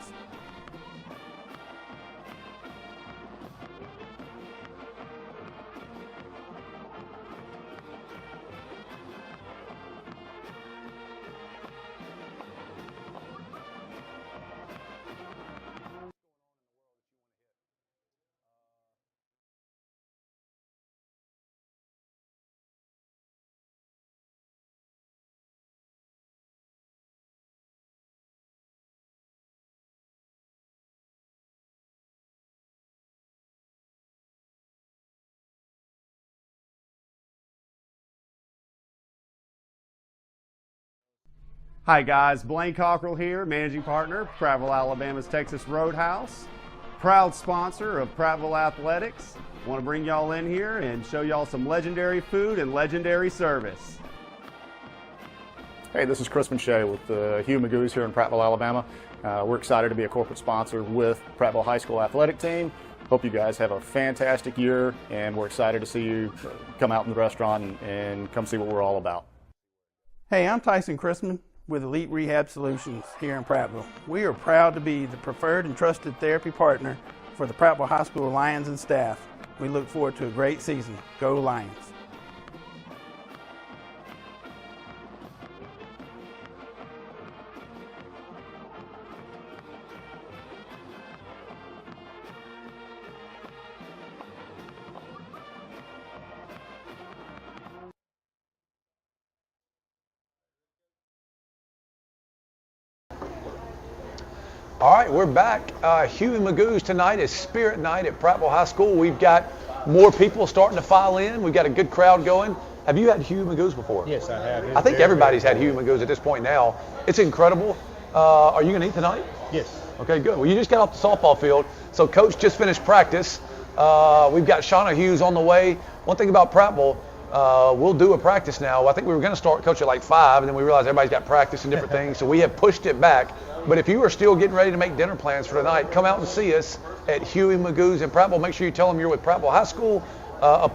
Hi guys, Blaine Cockrell here, managing partner, Prattville, Alabama's Texas Roadhouse. Proud sponsor of Prattville Athletics. Want to bring y'all in here and show y'all some legendary food and legendary service. Hey, this is Chris Shea with Huey Magoos here in Prattville, Alabama. We're excited to be a corporate sponsor with Prattville High School Athletic Team. Hope you guys have a fantastic year, and we're excited to see you come out in the restaurant and come see what we're all about. Hey, I'm Tyson Chrisman with Elite Rehab Solutions here in Prattville. We are proud to be the preferred and trusted therapy partner for the Prattville High School Lions and staff. We look forward to a great season. Go Lions! All right, we're back. Huey Magoos tonight is Spirit Night at Prattville High School. We've got more people starting to file in. We've got a good crowd going. Have you had Huey Magoos before? Yes, I have. I think everybody's had Huey Magoos at this point now. It's incredible. Are you going to eat tonight? Yes. Okay, good. Well, you just got off the softball field. So Coach just finished practice. We've got Shauna Hughes on the way. One thing about Prattville, we'll do a practice now. I think we were going to start Coach at like 5, and then we realized everybody's got practice and different things, so we have pushed it back. But if you are still getting ready to make dinner plans for tonight, come out and see us at Huey Magoos in Prattville. Make sure you tell them you're with Prattville High School. A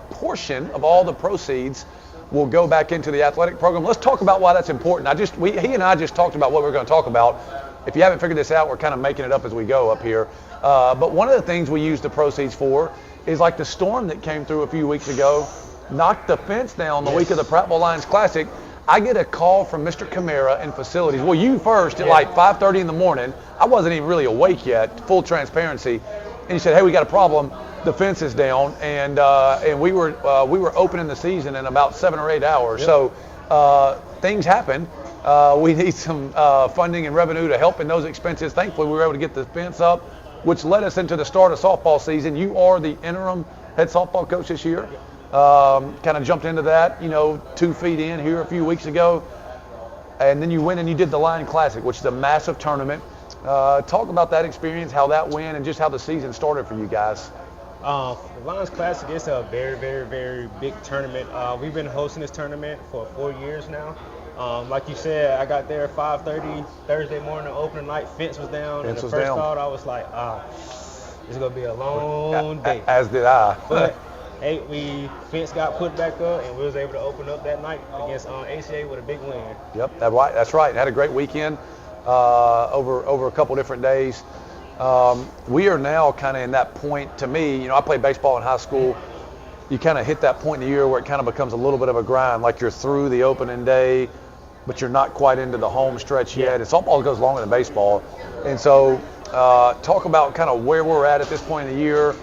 portion of all the proceeds will go back into the athletic program. Let's talk about why that's important. He and I just talked about what we're going to talk about. If you haven't figured this out, we're kind of making it up as we go up here. But one of the things we use the proceeds for is like the storm that came through a few weeks ago, knocked the fence down the week of the Prattville Lions Classic. I get a call from Mr. Camara in facilities. Well, you first at like 5:30 in the morning. I wasn't even really awake yet, full transparency. And he said, hey, we got a problem. The fence is down. And we were opening the season in about 7 or 8 hours. Yep. So things happen. We need some funding and revenue to help in those expenses. Thankfully, we were able to get the fence up, which led us into the start of softball season. You are the interim head softball coach this year. Kind of jumped into that, 2 feet in here a few weeks ago. And then you went and you did the Lion Classic, which is a massive tournament. Talk about that experience, how that went, and just how the season started for you guys. The Lions Classic is a very, very, very big tournament. We've been hosting this tournament for 4 years now. Like you said, I got there at 5:30 Thursday morning, opening night, fence was down. And the first thought I was like, it's going to be a long day. As did I. But hey, fence got put back up, and we was able to open up that night against ACA with a big win. Yep, that's right. Had a great weekend over a couple different days. We are now kind of in that point. To me, I played baseball in high school. You kind of hit that point in the year where it kind of becomes a little bit of a grind, like you're through the opening day, but you're not quite into the home stretch yet. And softball goes longer than baseball. And so talk about kind of where we're at this point in the year.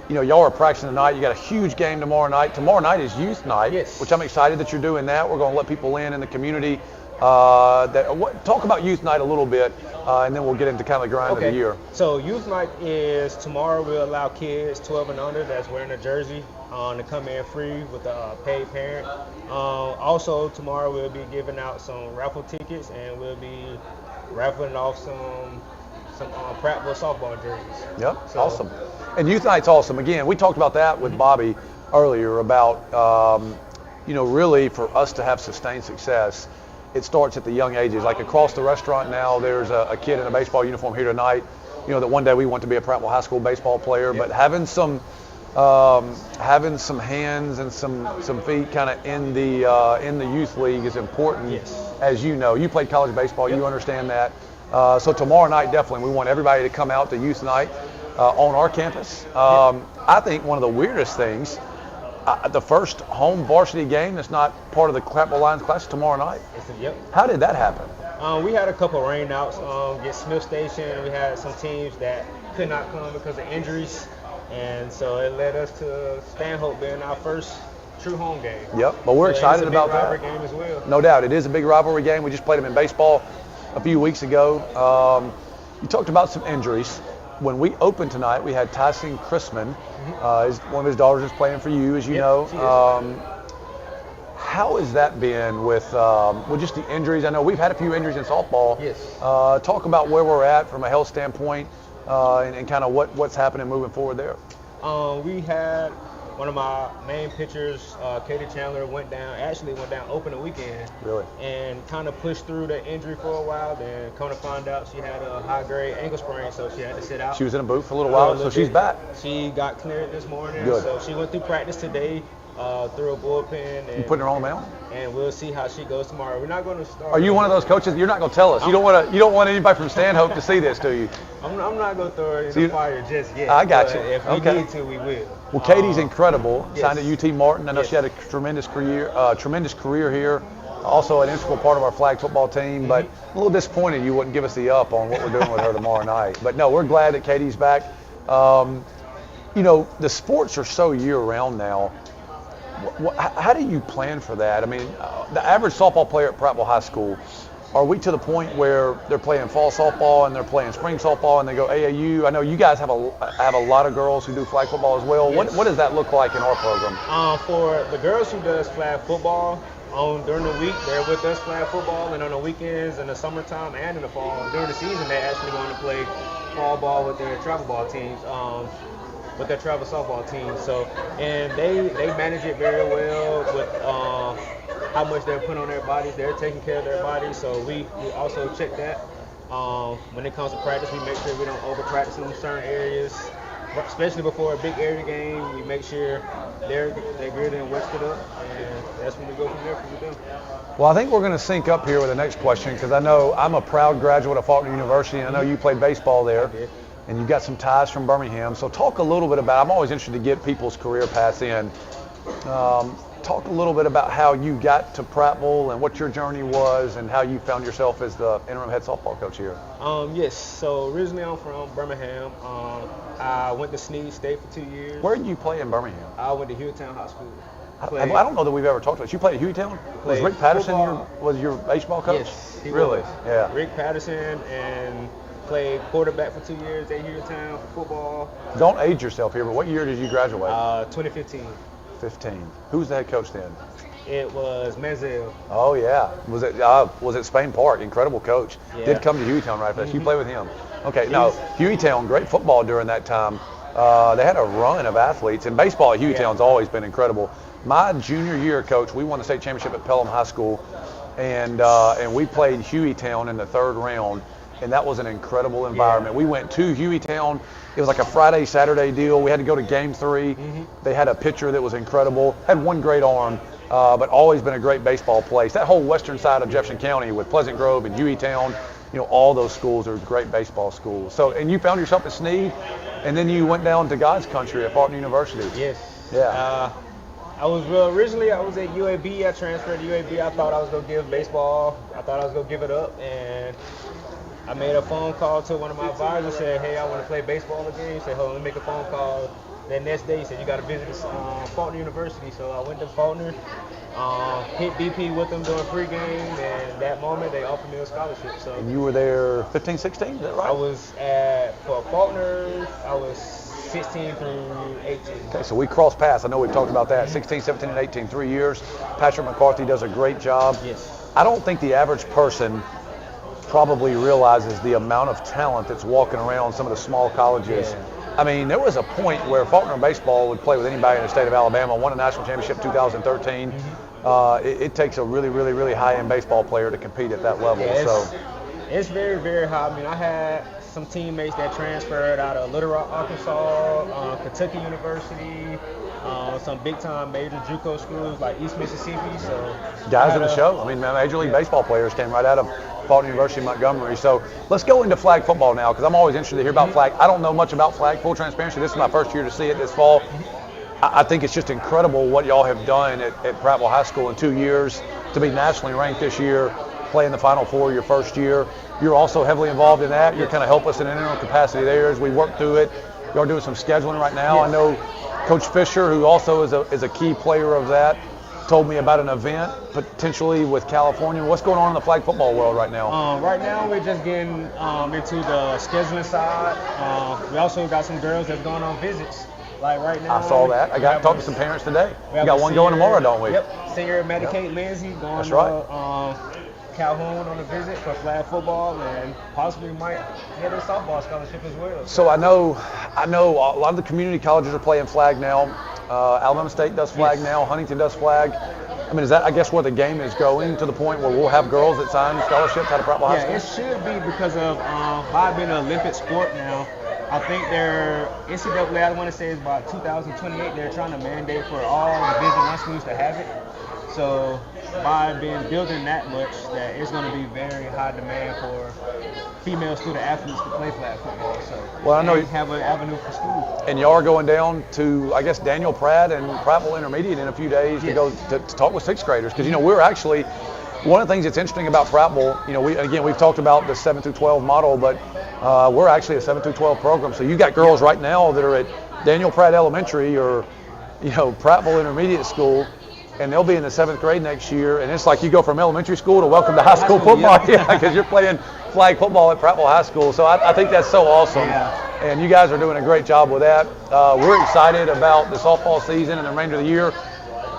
Y'all are practicing tonight. You got a huge game tomorrow night. Tomorrow night is youth night, which I'm excited that you're doing that. We're going to let people in the community Talk about Youth Night a little bit, and then we'll get into kind of the grind of the year. So Youth Night is tomorrow. We'll allow kids 12 and under that's wearing a jersey to come in free with a paid parent. Also tomorrow we'll be giving out some raffle tickets, and we'll be raffling off some Prattville softball jerseys. Yep, awesome. And Youth Night's awesome. Again, we talked about that with Bobby earlier about, really for us to have sustained success, it starts at the young ages. Like across the restaurant now, there's a kid in a baseball uniform here tonight, that one day we want to be a Prattville High School baseball player, but having some hands and some feet kind of in the youth league is important. Yes. As you know, you played college baseball, you understand that. So tomorrow night, definitely, we want everybody to come out to Youth Night on our campus. I think one of the weirdest things, the first home varsity game that's not part of the Prattville Lions class tomorrow night. Yep. How did that happen? We had a couple rainouts at Smith Station. We had some teams that could not come because of injuries, and so it led us to Stanhope being our first true home game. Yep, but we're excited about that. It's a big rivalry game as well. No doubt, it is a big rivalry game. We just played them in baseball a few weeks ago. You talked about some injuries. When we opened tonight, we had Tyson Christman. One of his daughters is playing for you, as you know. How has that been with just the injuries? I know we've had a few injuries in softball. Yes. Talk about where we're at from a health standpoint and kind of what's happening moving forward there. We had one of my main pitchers, Katie Chandler, went down opening weekend. Really? And kind of pushed through the injury for a while. Then come to find out she had a high-grade ankle sprain, so she had to sit out. She was in a boot for a little while, so she's back. She got cleared this morning. Good. So she went through practice today, through a bullpen. And You putting her on the mound? And we'll see how she goes tomorrow. We're not going to start. Are you one of those coaches? You're not going to tell us. You don't want anybody from Stanhope to see this, do you? I'm not going to throw her in the fire just yet. I got you. If we need to, we will. Well, Katie's incredible. Yes. Signed at UT Martin. I know she had a tremendous career here. Also an integral part of our flag football team. But a little disappointed you wouldn't give us the up on what we're doing with her tomorrow night. But no, we're glad that Katie's back. The sports are so year-round now. How do you plan for that? I mean, the average softball player at Prattville High School, are we to the point where they're playing fall softball and they're playing spring softball and they go AAU? I know you guys have a lot of girls who do flag football as well. Yes. What does that look like in our program? For the girls who does flag football, during the week they're with us flag football, and on the weekends in the summertime and in the fall during the season they're actually going to play fall ball with their travel ball teams. With their travel softball team, and they manage it very well with how much they're putting on their bodies. They're taking care of their bodies, so we also check that. When it comes to practice, we make sure we don't over practice in certain areas, especially before a big area game. We make sure they're good and rested up, and that's when we go from there for them. Well, I think we're going to sync up here with the next question, because I know I'm a proud graduate of Faulkner University, and I know you played baseball there. And you've got some ties from Birmingham. So talk a little bit about, I'm always interested to get people's career paths in. Talk a little bit about how you got to Prattville and what your journey was and how you found yourself as the interim head softball coach here. Yes, so originally I'm from Birmingham. I went to Sneed State for 2 years. Where did you play in Birmingham? I went to Hueytown High School. I don't know that we've ever talked about it. You played at Hueytown? Was Rick Patterson your baseball coach? Yes, he really? was. Yeah. Rick Patterson, and played quarterback for 2 years at Hueytown for football. Don't age yourself here, but what year did you graduate? 2015. 15. Who was the head coach then? It was Manziel. Oh yeah. Was it Spain Park? Incredible coach. Yeah. Did come to Hueytown right after that. You played with him. Okay. No, Hueytown, great football during that time. They had a run of athletes, and baseball at Hueytown's always been incredible. My junior year, coach, we won the state championship at Pelham High School, and we played Hueytown in the third round. And that was an incredible environment. We went to Hueytown. It was like a Friday, Saturday deal. We had to go to game 3. They had a pitcher that was incredible. Had one great arm, but always been a great baseball place. That whole western side of Jefferson County with Pleasant Grove and Hueytown, all those schools are great baseball schools. So, and you found yourself at Sneed, and then you went down to God's country at Faulkner University. Yes. Yeah. Originally I was at UAB. I transferred to UAB. I thought I was going to give baseball. I thought I was going to give it up, and I made a phone call to one of my advisors, said, hey, I want to play baseball again. He said, hold on, let me make a phone call. That next day, he said, you got to visit Faulkner University. So I went to Faulkner, hit BP with them during pregame, and that moment they offered me a scholarship. So. And you were there 15, 16, is that right? I was for Faulkner, I was 16 through 18. Okay, so we crossed paths. I know we've talked about that. 16, 17, and 18, 3 years. Patrick McCarthy does a great job. Yes. I don't think the average person probably realizes the amount of talent that's walking around some of the small colleges. Yeah. I mean, there was a point where Faulkner baseball would play with anybody in the state of Alabama, won a national championship in 2013. It takes a really, really, really high-end baseball player to compete at that level. Yeah, it's very, very high. I mean, I had some teammates that transferred out of Little Rock, Arkansas, Kentucky University, some big-time major JUCO schools like East Mississippi. So guys in the show. I mean, Major League Baseball players came right out of Faulkner University, Montgomery. So let's go into flag football now, because I'm always interested to hear about flag. I don't know much about flag, full transparency. This is my first year to see it this fall. I think it's just incredible what y'all have done at Prattville High School in 2 years to be nationally ranked this year, play in the Final Four your first year. You're also heavily involved in that. You're kind of help us in an interim capacity there as we work through it. Y'all doing some scheduling right now. I know Coach Fisher, who also is a key player of that, told me about an event potentially with California. What's going on in the flag football world right now? Right now we're just getting into the scheduling side. We also got some girls that's going on visits. Like right now. I saw that. I got to talk to some parents today. We got one going tomorrow, don't we? Yep. Senior Medicaid Lindsay going That's right. to Calhoun on a visit for flag football, and possibly might get a softball scholarship as well. So I know a lot of the community colleges are playing flag now. Alabama State does flag now. Huntington does flag. I mean, is that, I guess, where the game is going, to the point where we'll have girls that sign scholarships out of Prattville High School? Yeah, it should be, because of by being an Olympic sport now. I think their NCAA, I want to say, is about 2028. They're trying to mandate for all Division I schools to have it. So by building that much, that it's going to be very high demand for female student athletes to play flag football. So well, I know you have an avenue for school. And y'all are going down to, I guess, Daniel Pratt and Prattville Intermediate in a few days to go to talk with sixth graders, because we're actually. One of the things that's interesting about Prattville, we've talked about the 7 through 12 model, but we're actually a 7 through 12 program. So you got girls right now that are at Daniel Pratt Elementary or, Prattville Intermediate School, and they'll be in the 7th grade next year. And it's like you go from elementary school to welcome to high school football, because you're playing flag football at Prattville High School. So I think that's so awesome. Yeah. And you guys are doing a great job with that. We're excited about the softball season and the remainder of the year.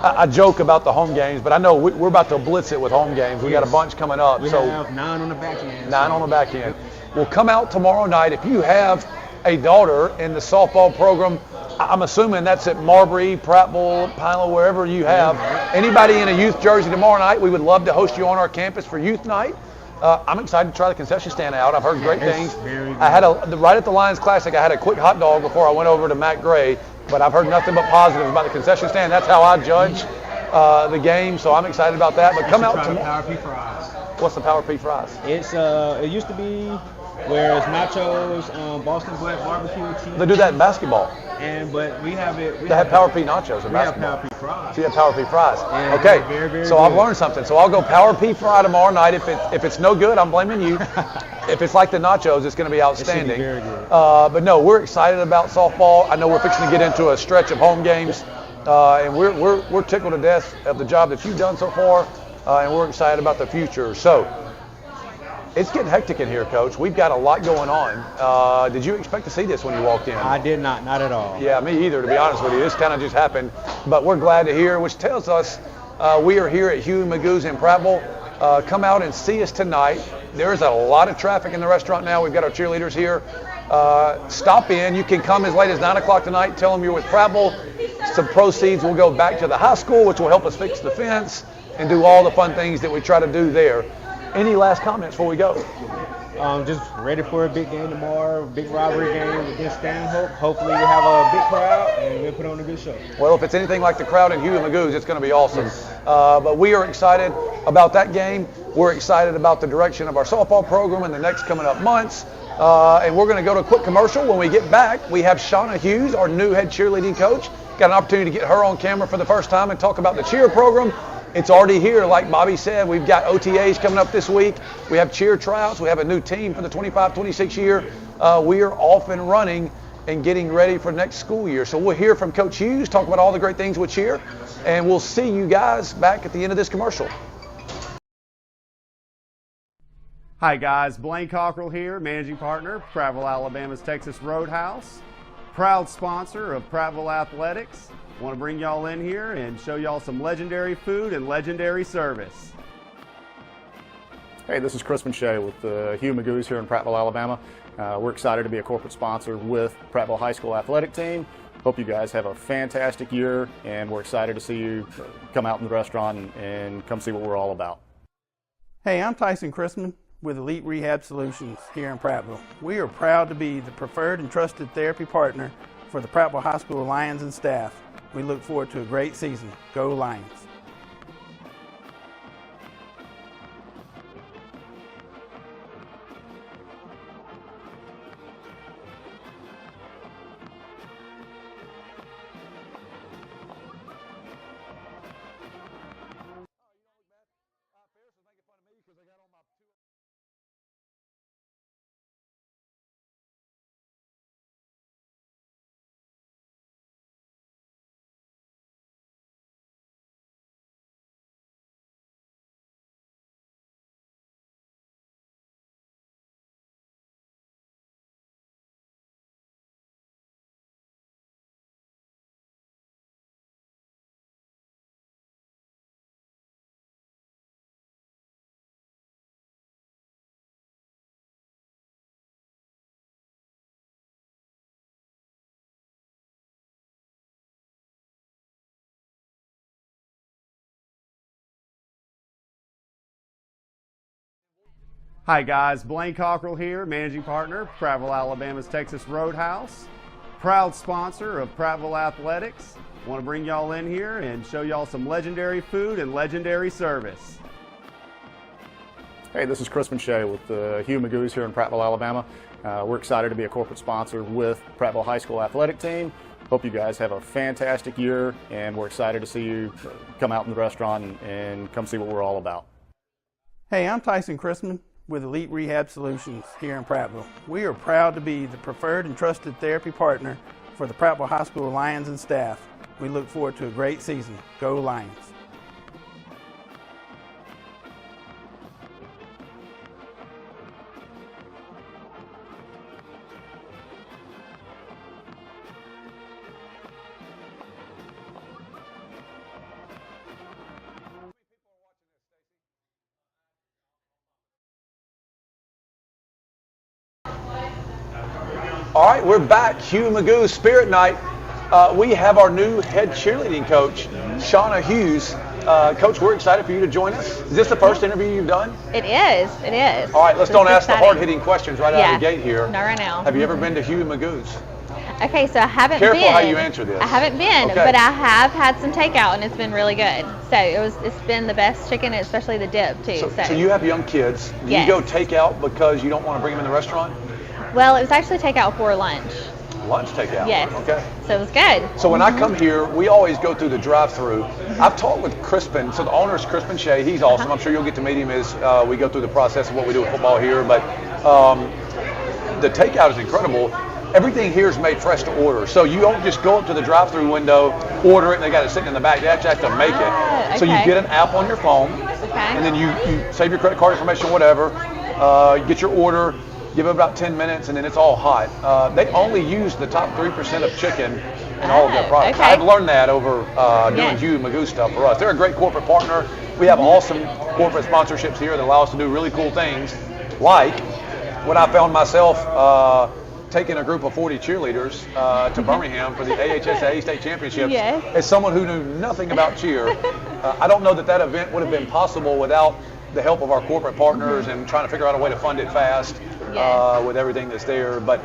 I joke about the home games, but I know we're about to blitz it with home games. We got a bunch coming up. We have 9 on the back end. 9 on the back end. We'll come out tomorrow night. If you have a daughter in the softball program, I'm assuming that's at Marbury, Prattville, Pineville, wherever you have. Anybody in a youth jersey tomorrow night, we would love to host you on our campus for youth night. I'm excited to try the concession stand out. I've heard great things. I had right at the Lions Classic, I had a quick hot dog before I went over to Matt Gray. But I've heard nothing but positives about the concession stand. That's how I judge the game, so I'm excited about that. But come out tomorrow. Power P fries. What's the Power P fries? It's it used to be where it's nachos, Boston Black barbecue cheese. They do that in basketball. But we have it. They have Power P nachos in basketball. We have Power P fries. So you have Power P fries. Yeah, okay. Very, very so good. I've learned something. So I'll go Power P fry tomorrow night. If it's no good, I'm blaming you. If it's like the nachos, it's going to be outstanding. It should be very good. But no, we're excited about softball. I know we're fixing to get into a stretch of home games, and we're tickled to death of the job that you've done so far, and we're excited about the future. So it's getting hectic in here, Coach. We've got a lot going on. Did you expect to see this when you walked in? I did not at all. Yeah, me either, to be honest with you. This kind of just happened, but we're glad to hear, which tells us we are here at Huey Magoos in Prattville. Come out and see us tonight. There's a lot of traffic in the restaurant now. We've got our cheerleaders here. Stop in. You can come as late as 9 o'clock tonight. Tell them you're with Prattville. Some proceeds will go back to the high school, which will help us fix the fence and do all the fun things that we try to do there. Any last comments before we go? Just ready for a big game tomorrow, big rivalry game against Stanhope. Hopefully we have a big crowd and we'll put on a good show. Well, if it's anything like the crowd in Huey Magoos, it's going to be awesome. But we are excited about that game. We're excited about the direction of our softball program in the next coming up months. And we're going to go to a quick commercial. When we get back, we have Shauna Hughes, our new head cheerleading coach. Got an opportunity to get her on camera for the first time and talk about the cheer program. It's already here, like Bobby said. We've got OTAs coming up this week. We have cheer tryouts. We have a new team for the 25-26 year. We are off and running, and getting ready for next school year. So we'll hear from Coach Hughes, talk about all the great things with cheer, and we'll see you guys back at the end of this commercial. Hi guys, Blaine Cockrell here, managing partner, Prattville, Alabama's Texas Roadhouse, proud sponsor of Prattville Athletics. Want to bring y'all in here and show y'all some legendary food and legendary service. Hey, this is Chris Shea with the Huey Magoos here in Prattville, Alabama. We're excited to be a corporate sponsor with Prattville High School athletic team. Hope you guys have a fantastic year, and we're excited to see you come out in the restaurant and come see what we're all about. Hey, I'm Tyson Chrisman with Elite Rehab Solutions here in Prattville. We are proud to be the preferred and trusted therapy partner for the Prattville High School Lions and staff. We look forward to a great season. Go Lions! Hi guys, Blaine Cockrell here, managing partner, Prattville, Alabama's Texas Roadhouse, proud sponsor of Prattville Athletics. Want to bring y'all in here and show y'all some legendary food and legendary service. Hey, this is Chris Shea with the Huey Magoos here in Prattville, Alabama. We're excited to be a corporate sponsor with Prattville High School athletic team. Hope you guys have a fantastic year, and we're excited to see you come out in the restaurant and come see what we're all about. Hey, I'm Tyson Chrisman with Elite Rehab Solutions here in Prattville. We are proud to be the preferred and trusted therapy partner for the Prattville High School Lions and staff. We look forward to a great season. Go Lions! All right, we're back. Huey Magoos Spirit Night. We have our new head cheerleading coach, Shauna Hughes. Coach, we're excited for you to join us. Is this the first interview you've done? It is. It is. All right, let's don't ask the hard-hitting questions right out of the gate here. Not right now. Have you ever been to Huey Magoos? Okay, so I haven't been. Careful how you answer this. I haven't been, okay. but I have had some takeout, and it's been really good. So it's been the best chicken, especially the dip, too. So you have young kids. Do you go takeout because you don't want to bring them in the restaurant? Well, it was actually takeout for lunch. Lunch takeout? Yes. Okay. So it was good. So when I come here, we always go through the drive-through. I've talked with Crispin. So the owner is Crispin Shea. He's awesome. I'm sure you'll get to meet him as we go through the process of what we do with football here. But the takeout is incredible. Everything here is made fresh to order. So you don't just go up to the drive-through window, order it, and they got it sitting in the back. They actually have to make it. Okay. So you get an app on your phone, and then you save your credit card information, whatever. You get your order. Give it about 10 minutes, and then it's all hot. They only use the top 3% of chicken in all of their products. Okay. I've learned that over doing Huey Magoos stuff for us. They're a great corporate partner. We have awesome corporate sponsorships here that allow us to do really cool things, like when I found myself taking a group of 40 cheerleaders to Birmingham for the AHSAA State Championships. Yes. As someone who knew nothing about cheer, I don't know that event would have been possible without the help of our corporate partners and trying to figure out a way to fund it fast with everything that's there. But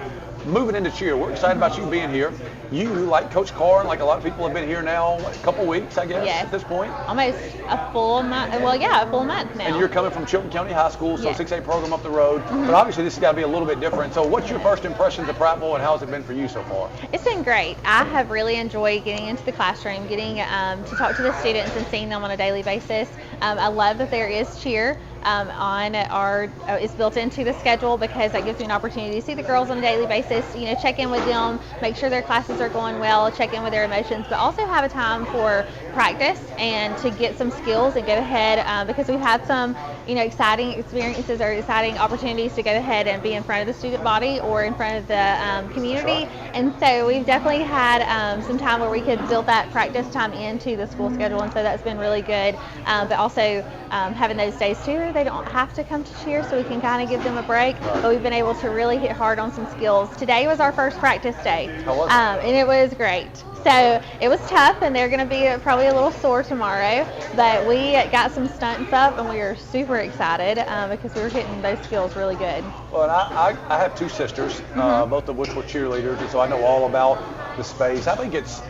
moving into cheer, we're excited about you being here. You, like Coach Carr, and like a lot of people, have been here now, a couple weeks, I guess, at this point? Almost a full month. Well, yeah, a full month now. And you're coming from Chilton County High School, so 6A program up the road. But obviously this has got to be a little bit different. So what's your first impressions of Prattville, and how has it been for you so far? It's been great. I have really enjoyed getting into the classroom, getting to talk to the students and seeing them on a daily basis. I love that there is cheer. is built into the schedule because that gives me an opportunity to see the girls on a daily basis, check in with them, make sure their classes are going well, check in with their emotions, but also have a time for practice and to get some skills and go ahead because we've had some, exciting experiences or exciting opportunities to go ahead and be in front of the student body or in front of the community. And so we've definitely had some time where we could build that practice time into the school schedule, and so that's been really good. But also having those days too where they don't have to come to cheer, so we can kind of give them a break. But we've been able to really hit hard on some skills. Today was our first practice day, and it was great. So it was tough, and they're going to be probably a little sore tomorrow, but we got some stunts up, and we are super excited because we were hitting those skills really good. Well, and I have two sisters, both of which were cheerleaders, and so I know all about the space. I think it's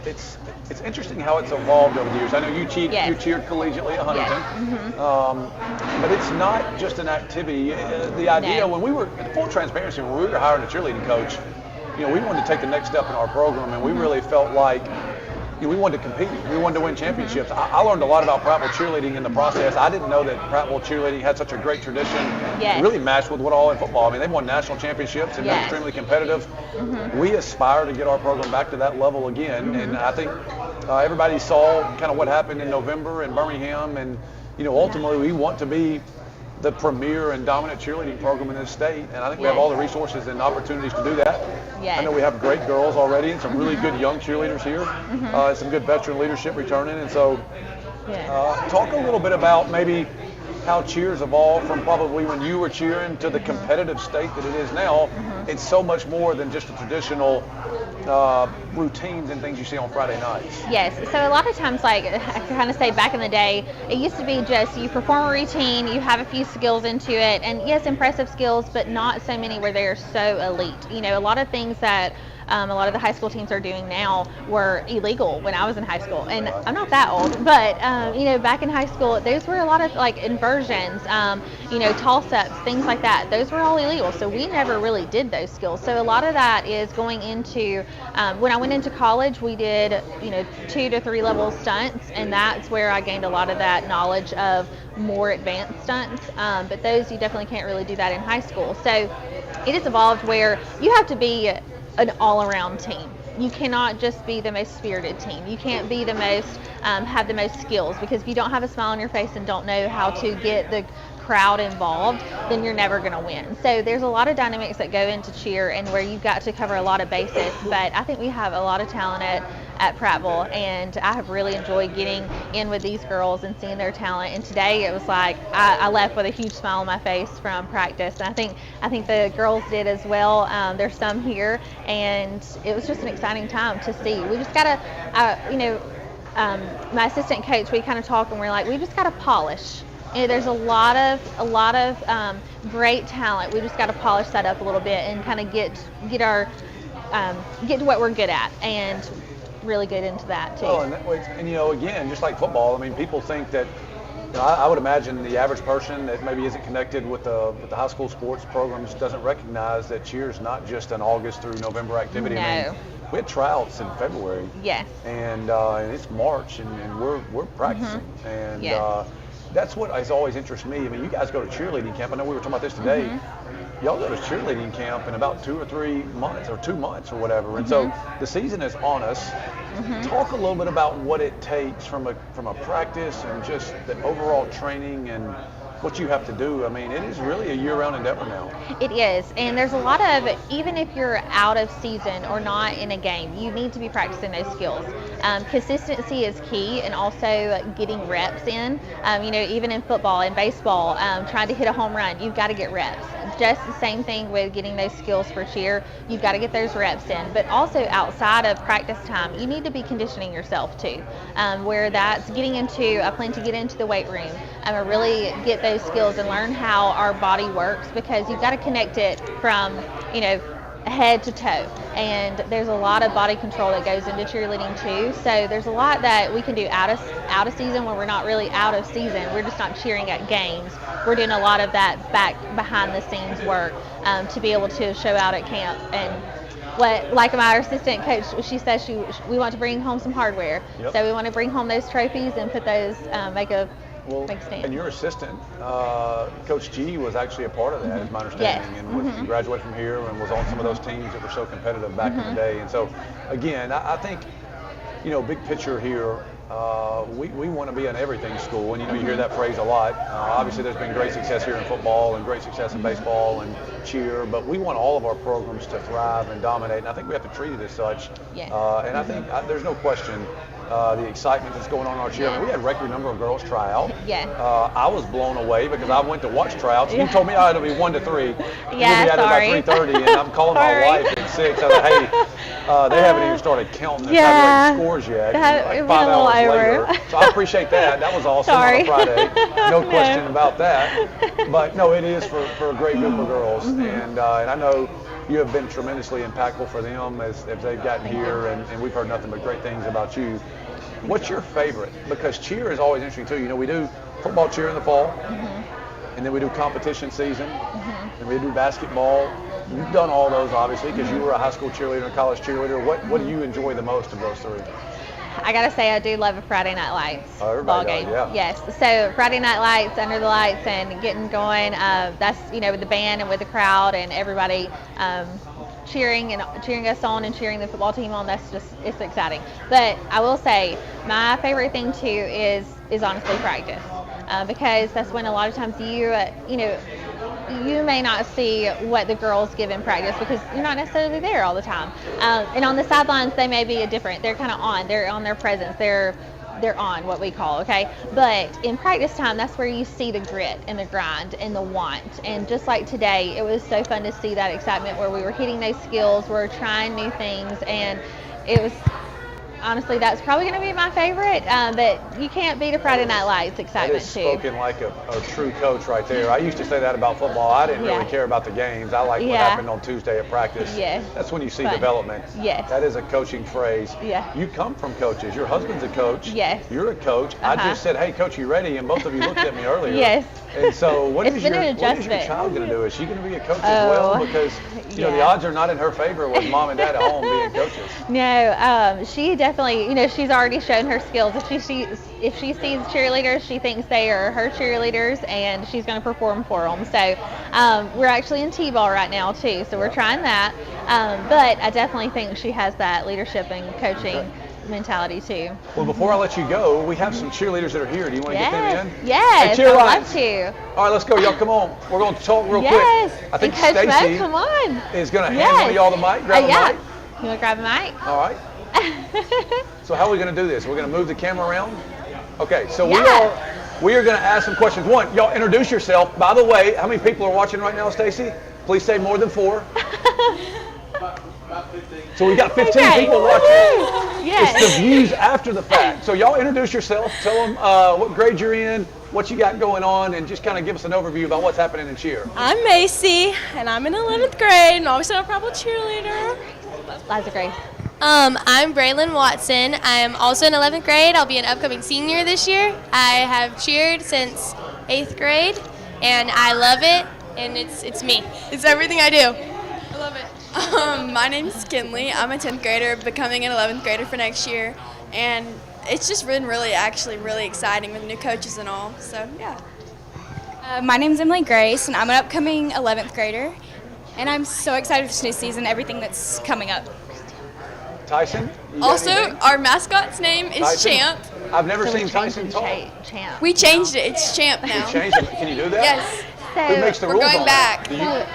interesting how it's evolved over the years. I know you cheered collegiately at Huntington, but it's not just an activity. The idea, when we were, in full transparency, when we were hiring a cheerleading coach, we wanted to take the next step in our program, and we really felt like we wanted to compete. We wanted to win championships. I learned a lot about Prattville cheerleading in the process. I didn't know that Prattville cheerleading had such a great tradition. Really matched with what all in football. I mean, they've won national championships and been extremely competitive. We aspire to get our program back to that level again, and I think everybody saw kind of what happened in November in Birmingham, and ultimately we want to be the premier and dominant cheerleading program in this state, and I think we have all the resources and opportunities to do that. I know we have great girls already and some really good young cheerleaders here, some good veteran leadership returning, and so talk a little bit about maybe how cheers evolved from probably when you were cheering to the competitive state that it is now. It's so much more than just the traditional routines and things you see on Friday nights. Yes, so a lot of times, like I kind of say back in the day, it used to be just you perform a routine, you have a few skills into it, and yes, impressive skills, but not so many where they're so elite. A lot of things that a lot of the high school teams are doing now were illegal when I was in high school, and I'm not that old, but back in high school, those were a lot of like inversions, toss-ups, things like that. Those were all illegal, so we never really did those skills. So a lot of that is going into when I went into college, we did 2 to 3 level stunts, and that's where I gained a lot of that knowledge of more advanced stunts. But those you definitely can't really do that in high school. So it has evolved where you have to be an all-around team. You cannot just be the most spirited team. You can't be the most, have the most skills, because if you don't have a smile on your face and don't know how to get the crowd involved, then you're never going to win. So there's a lot of dynamics that go into cheer, and where you've got to cover a lot of bases, but I think we have a lot of talent at Prattville, and I have really enjoyed getting in with these girls and seeing their talent. And today it was like I left with a huge smile on my face from practice, and I think the girls did as well. There's some here, and it was just an exciting time to see. We just gotta, my assistant coach, we kind of talk and we're like, we just gotta polish. There's a lot of great talent. We just got to polish that up a little bit and kind of get to what we're good at, and really get into that too. Well, and again, just like football, I mean, people think that. I would imagine the average person that maybe isn't connected with the high school sports programs doesn't recognize that cheer's not just an August through November activity. No. I mean, we had tryouts in February. Yes. And it's March, and we're practicing, and. Yes. That's what has always interested me. I mean, you guys go to cheerleading camp. I know we were talking about this today. Y'all go to cheerleading camp in about 2 or 3 months, or 2 months, or whatever. And so the season is on us. Talk a little bit about what it takes from a practice and just the overall training and what you have to do. I mean, it is really a year-round endeavor now. It is, and there's a lot of, even if you're out of season or not in a game, you need to be practicing those skills. Consistency is key, and also getting reps in. Even in football and baseball, trying to hit a home run, you've got to get reps. Just the same thing with getting those skills for cheer. You've got to get those reps in, but also outside of practice time, you need to be conditioning yourself too. Where that's getting into, I plan to get into the weight room and really get those skills and learn how our body works, because you've got to connect it from, head to toe. And there's a lot of body control that goes into cheerleading too. So there's a lot that we can do out of season when we're not really out of season. We're just not cheering at games. We're doing a lot of that behind the scenes work to be able to show out at camp. And like my assistant coach, she says we want to bring home some hardware. Yep. So we want to bring home those trophies and put those, make a Well, big stand. and your assistant, Coach G, was actually a part of that, is my understanding, Yes. and he graduated from here and was on some of those teams that were so competitive back in the day. And so, again, I think, big picture here, we want to be an everything school, and you hear that phrase a lot. Obviously, there's been great success here in football and great success in baseball and cheer, but we want all of our programs to thrive and dominate, and I think we have to treat it as such. Yes. And I think there's no question the excitement that's going on in our cheer. I mean, we had a record number of girls try out. Yeah. I was blown away because I went to watch tryouts. You told me I had to be 1 to 3. Yeah, you sorry. At about 3:30, and I'm calling my wife at 6. I said, hey, they haven't even started counting the scores yet. Like 5 hours later. So I appreciate that. That was awesome on a Friday. No question about that. But no, it is for a great group of girls, and I know you have been tremendously impactful for them as they've gotten here, and we've heard nothing but great things about you. What's your favorite? Because cheer is always interesting too. We do football cheer in the fall, and then we do competition season, and we do basketball. You've done all those obviously because you were a high school cheerleader and a college cheerleader. What do you enjoy the most of those three? I gotta say, I do love a Friday Night Lights ball game. Yeah. Yes. So Friday Night Lights, under the lights, and getting going. That's with the band and with the crowd and everybody cheering us on and cheering the football team on. It's exciting. But I will say, my favorite thing too is honestly practice, because that's when a lot of times you may not see what the girls give in practice because you're not necessarily there all the time. And on the sidelines, they may be different. They're kind of on. They're on their presence. They're on what we call, okay? But in practice time, that's where you see the grit and the grind and the want. And just like today, it was so fun to see that excitement where we were hitting those skills, we were trying new things, and it was, honestly, that's probably going to be my favorite, but you can't beat a Friday Night Lights excitement too. That is spoken like a true coach right there. I used to say that about football. I didn't really care about the games. I liked what happened on Tuesday at practice. Yeah. That's when you see development. Yes. That is a coaching phrase. Yeah. You come from coaches. Your husband's a coach. Yes. You're a coach. I just said, hey, coach, you ready? And both of you looked at me earlier. Yes. And so what is your adjustment. child going to do? Is she going to be a coach as well? Because the odds are not in her favor with mom and dad at home being coaches. No, she definitely, she's already shown her skills. If she sees cheerleaders, she thinks they are her cheerleaders, and she's going to perform for them. So we're actually in T-ball right now too, so we're trying that. But I definitely think she has that leadership and coaching mentality too. Well, before I let you go, we have some cheerleaders that are here. Do you want to get them in? Yes, hey, I'd love to. All right, let's go. Y'all come on. We're going to talk real quick. I think Coach Stacy come on. is going to hand one of y'all the mic. Grab the mic. You want to grab a mic? All right. So how are we going to do this? We're going to move the camera around? Okay, so we are going to ask some questions. One, y'all introduce yourself. By the way, how many people are watching right now, Stacy? Please say more than 4. So we got 15 people watching. Yes. It's the views after the fact. So y'all introduce yourself. Tell them what grade you're in, what you got going on, and just kind of give us an overview about what's happening in cheer. I'm Macy, and I'm in 11th grade, and obviously I'm a Prattville cheerleader. Liza Grace. I'm Braylon Watson. I'm also in 11th grade. I'll be an upcoming senior this year. I have cheered since 8th grade, and I love it, and it's me. It's everything I do. I love it. My name's Kinley. I'm a 10th grader, becoming an 11th grader for next year, and it's just been really exciting with new coaches and all, so yeah. My name's Emily Grace, and I'm an upcoming 11th grader, and I'm so excited for this new season, everything that's coming up. Tyson? Also, our mascot's name is Tyson? Champ. I've never seen Tyson talk. Champ. We changed it. It's Champ now. You changed it? Can you do that? Yes. Who makes the we're rules going on back. That?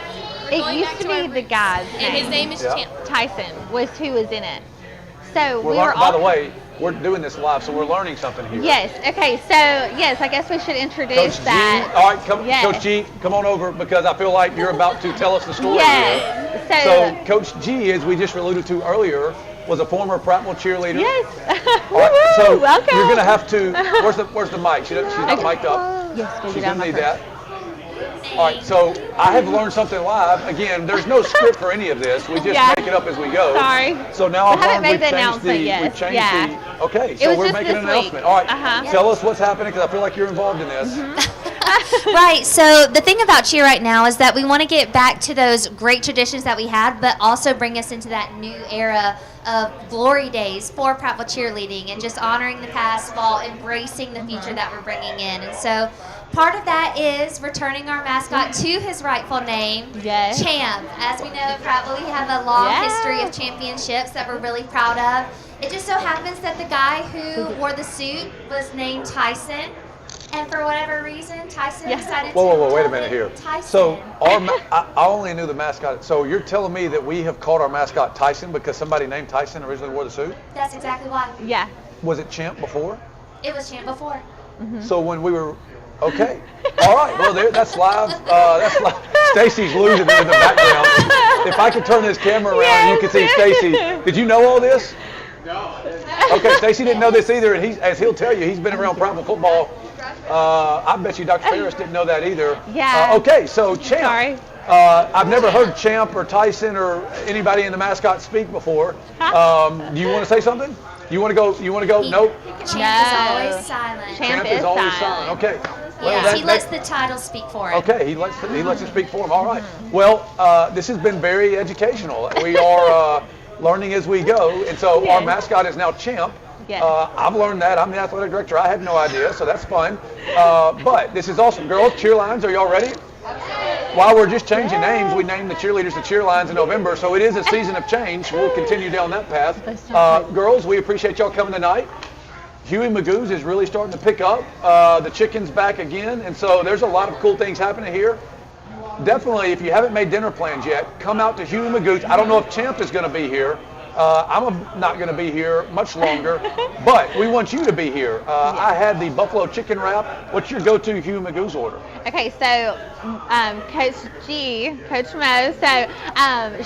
It used to be the guy's name. And his name is Champ. Tyson was who was in it. So we By were all. the way, we're doing this live, so we're learning something here. Yes. Okay. So yes, I guess we should introduce Coach that. G. All right, Coach G, come on over because I feel like you're about to tell us the story. Yes. Here. So Coach G, as we just alluded to earlier, was a former Prattville cheerleader. Yes. All right, so welcome. you're going to have to. Where's the mic? She's not mic'd up. Yes. She's going to need that. All right, so I have learned something live. Again, there's no script for any of this. We just make it up as we go. Sorry. So now I've learned we've changed the. Okay, so we're making an announcement. All right, tell us what's happening because I feel like you're involved in this. Right, so the thing about cheer right now is that we want to get back to those great traditions that we had, but also bring us into that new era of glory days for Prattville cheerleading and just honoring the past while embracing the future that we're bringing in. And so part of that is returning our mascot to his rightful name, Champ. As we know at Prattville, we have a long history of championships that we're really proud of. It just so happens that the guy who wore the suit was named Tyson. And for whatever reason, Tyson decided Whoa, wait a minute here. Tyson. So I only knew the mascot. So you're telling me that we have called our mascot Tyson because somebody named Tyson originally wore the suit? That's exactly why. Yeah. Was it Champ before? It was Champ before. So when we were, okay. All right, well, that's live. That's live. Stacy's losing it in the background. If I could turn this camera around, you could see Stacy. Did you know all this? No. Okay, Stacy didn't know this either, and as he'll tell you, he's been around Prattville football. I bet you Dr. Ferris didn't know that either. Yeah. Okay, so Champ. Sorry. I've never heard Champ or Tyson or anybody in the mascot speak before. Do you want to say something? You want to go? Nope. Champ is always silent. Champ is always silent. Okay. Well, he lets the title speak for him. Okay, he lets it speak for him. All right. Well, this has been very educational. We are learning as we go, and so our mascot is now Champ. I've learned that. I'm the athletic director. I had no idea, so that's fun. But this is awesome. Girls, cheer lines, are y'all ready? While we're just changing names, we named the cheerleaders the cheer lines in November, so it is a season of change. We'll continue down that path. Girls, we appreciate y'all coming tonight. Huey Magoos is really starting to pick up. The chicken's back again, and so there's a lot of cool things happening here. Definitely, if you haven't made dinner plans yet, come out to Huey Magoos. I don't know if Champ is going to be here. I'm not going to be here much longer, but we want you to be here. I had the buffalo chicken wrap. What's your go-to Huey Magoos order? Okay, so Coach Mo, so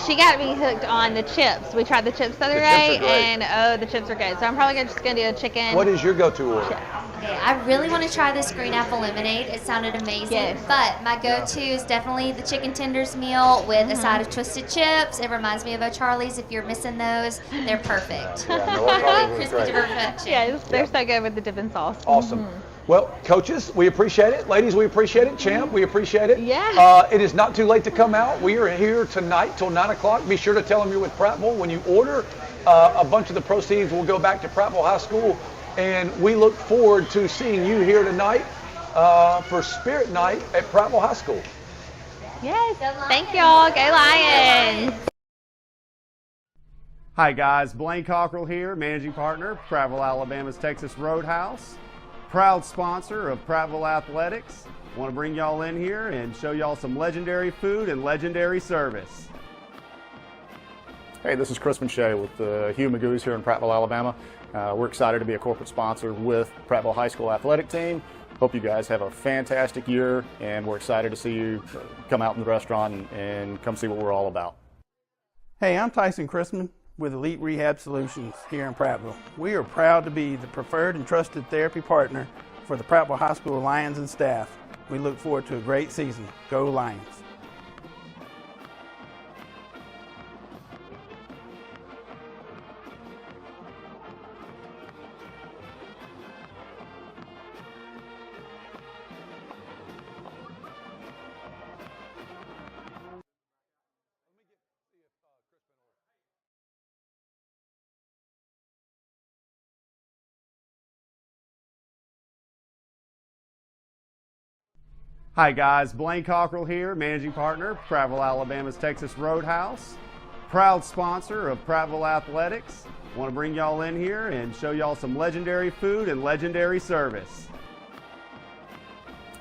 she got me hooked on the chips. We tried the chips the other day, and the chips are good. So I'm probably just going to do a chicken. What is your go-to order? Okay, I really want to try this green apple lemonade. It sounded amazing. But my go-to is definitely the chicken tenders meal with a side of twisted chips. It reminds me of O'Charlie's. If you're missing those, they're perfect. Crispy to perfection. Yes, they're so good with the dipping sauce. Awesome. Well, coaches, we appreciate it. Ladies, we appreciate it. Champ, we appreciate it. Yeah. It is not too late to come out. We are here tonight till 9 o'clock. Be sure to tell them you're with Prattville. When you order, a bunch of the proceeds will go back to Prattville High School. And we look forward to seeing you here tonight for Spirit Night at Prattville High School. Yes. Thank y'all. Go Lions. Hi guys, Blaine Cockrell here, managing partner, Prattville, Alabama's Texas Roadhouse, proud sponsor of Prattville Athletics. Want to bring y'all in here and show y'all some legendary food and legendary service. Hey, this is Chris Shea with the Huey Magoos here in Prattville, Alabama. We're excited to be a corporate sponsor with Prattville High School athletic team. Hope you guys have a fantastic year, and we're excited to see you come out in the restaurant and come see what we're all about. Hey, I'm Tyson Chrisman with Elite Rehab Solutions here in Prattville. We are proud to be the preferred and trusted therapy partner for the Prattville High School Lions and staff. We look forward to a great season. Go Lions! Hi guys, Blaine Cockrell here, managing partner, Prattville, Alabama's Texas Roadhouse, proud sponsor of Prattville Athletics. Want to bring y'all in here and show y'all some legendary food and legendary service.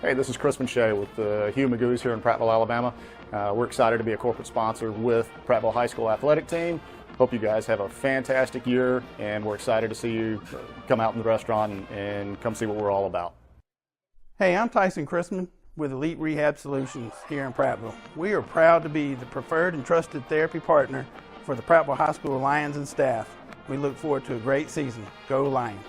Hey, this is Chris Shea with the Huey Magoos here in Prattville, Alabama. We're excited to be a corporate sponsor with Prattville High School athletic team. Hope you guys have a fantastic year, and we're excited to see you come out in the restaurant and come see what we're all about. Hey, I'm Tyson Chrisman with Elite Rehab Solutions here in Prattville. We are proud to be the preferred and trusted therapy partner for the Prattville High School Lions and staff. We look forward to a great season. Go Lions!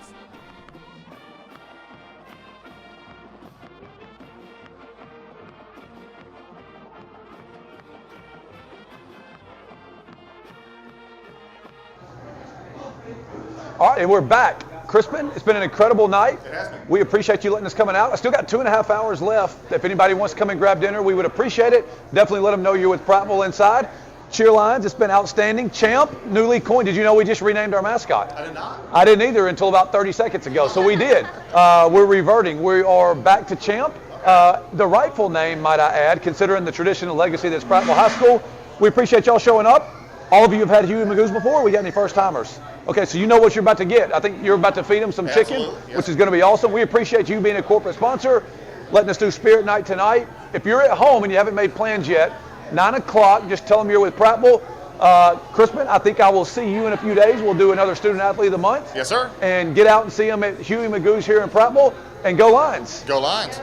All right, and we're back. Crispin, it's been an incredible night. It has been. We appreciate you letting us come out. I still got 2.5 hours left. If anybody wants to come and grab dinner, we would appreciate it. Definitely let them know you're with Prattville inside. Cheer Lions, it's been outstanding. Champ, newly coined. Did you know we just renamed our mascot? I did not. I didn't either until about 30 seconds ago. So we did. We're reverting. We are back to Champ. The rightful name, might I add, considering the tradition and legacy that's Prattville High School. We appreciate y'all showing up. All of you have had Huey Magoos before. We got any first timers? Okay, so you know what you're about to get. I think you're about to feed them some chicken, which is going to be awesome. We appreciate you being a corporate sponsor, letting us do Spirit Night tonight. If you're at home and you haven't made plans yet, 9 o'clock, just tell them you're with Prattville. Crispin, I think I will see you in a few days. We'll do another Student Athlete of the Month. Yes, sir. And get out and see them at Huey Magoos here in Prattville. And go Lions. Go Lions.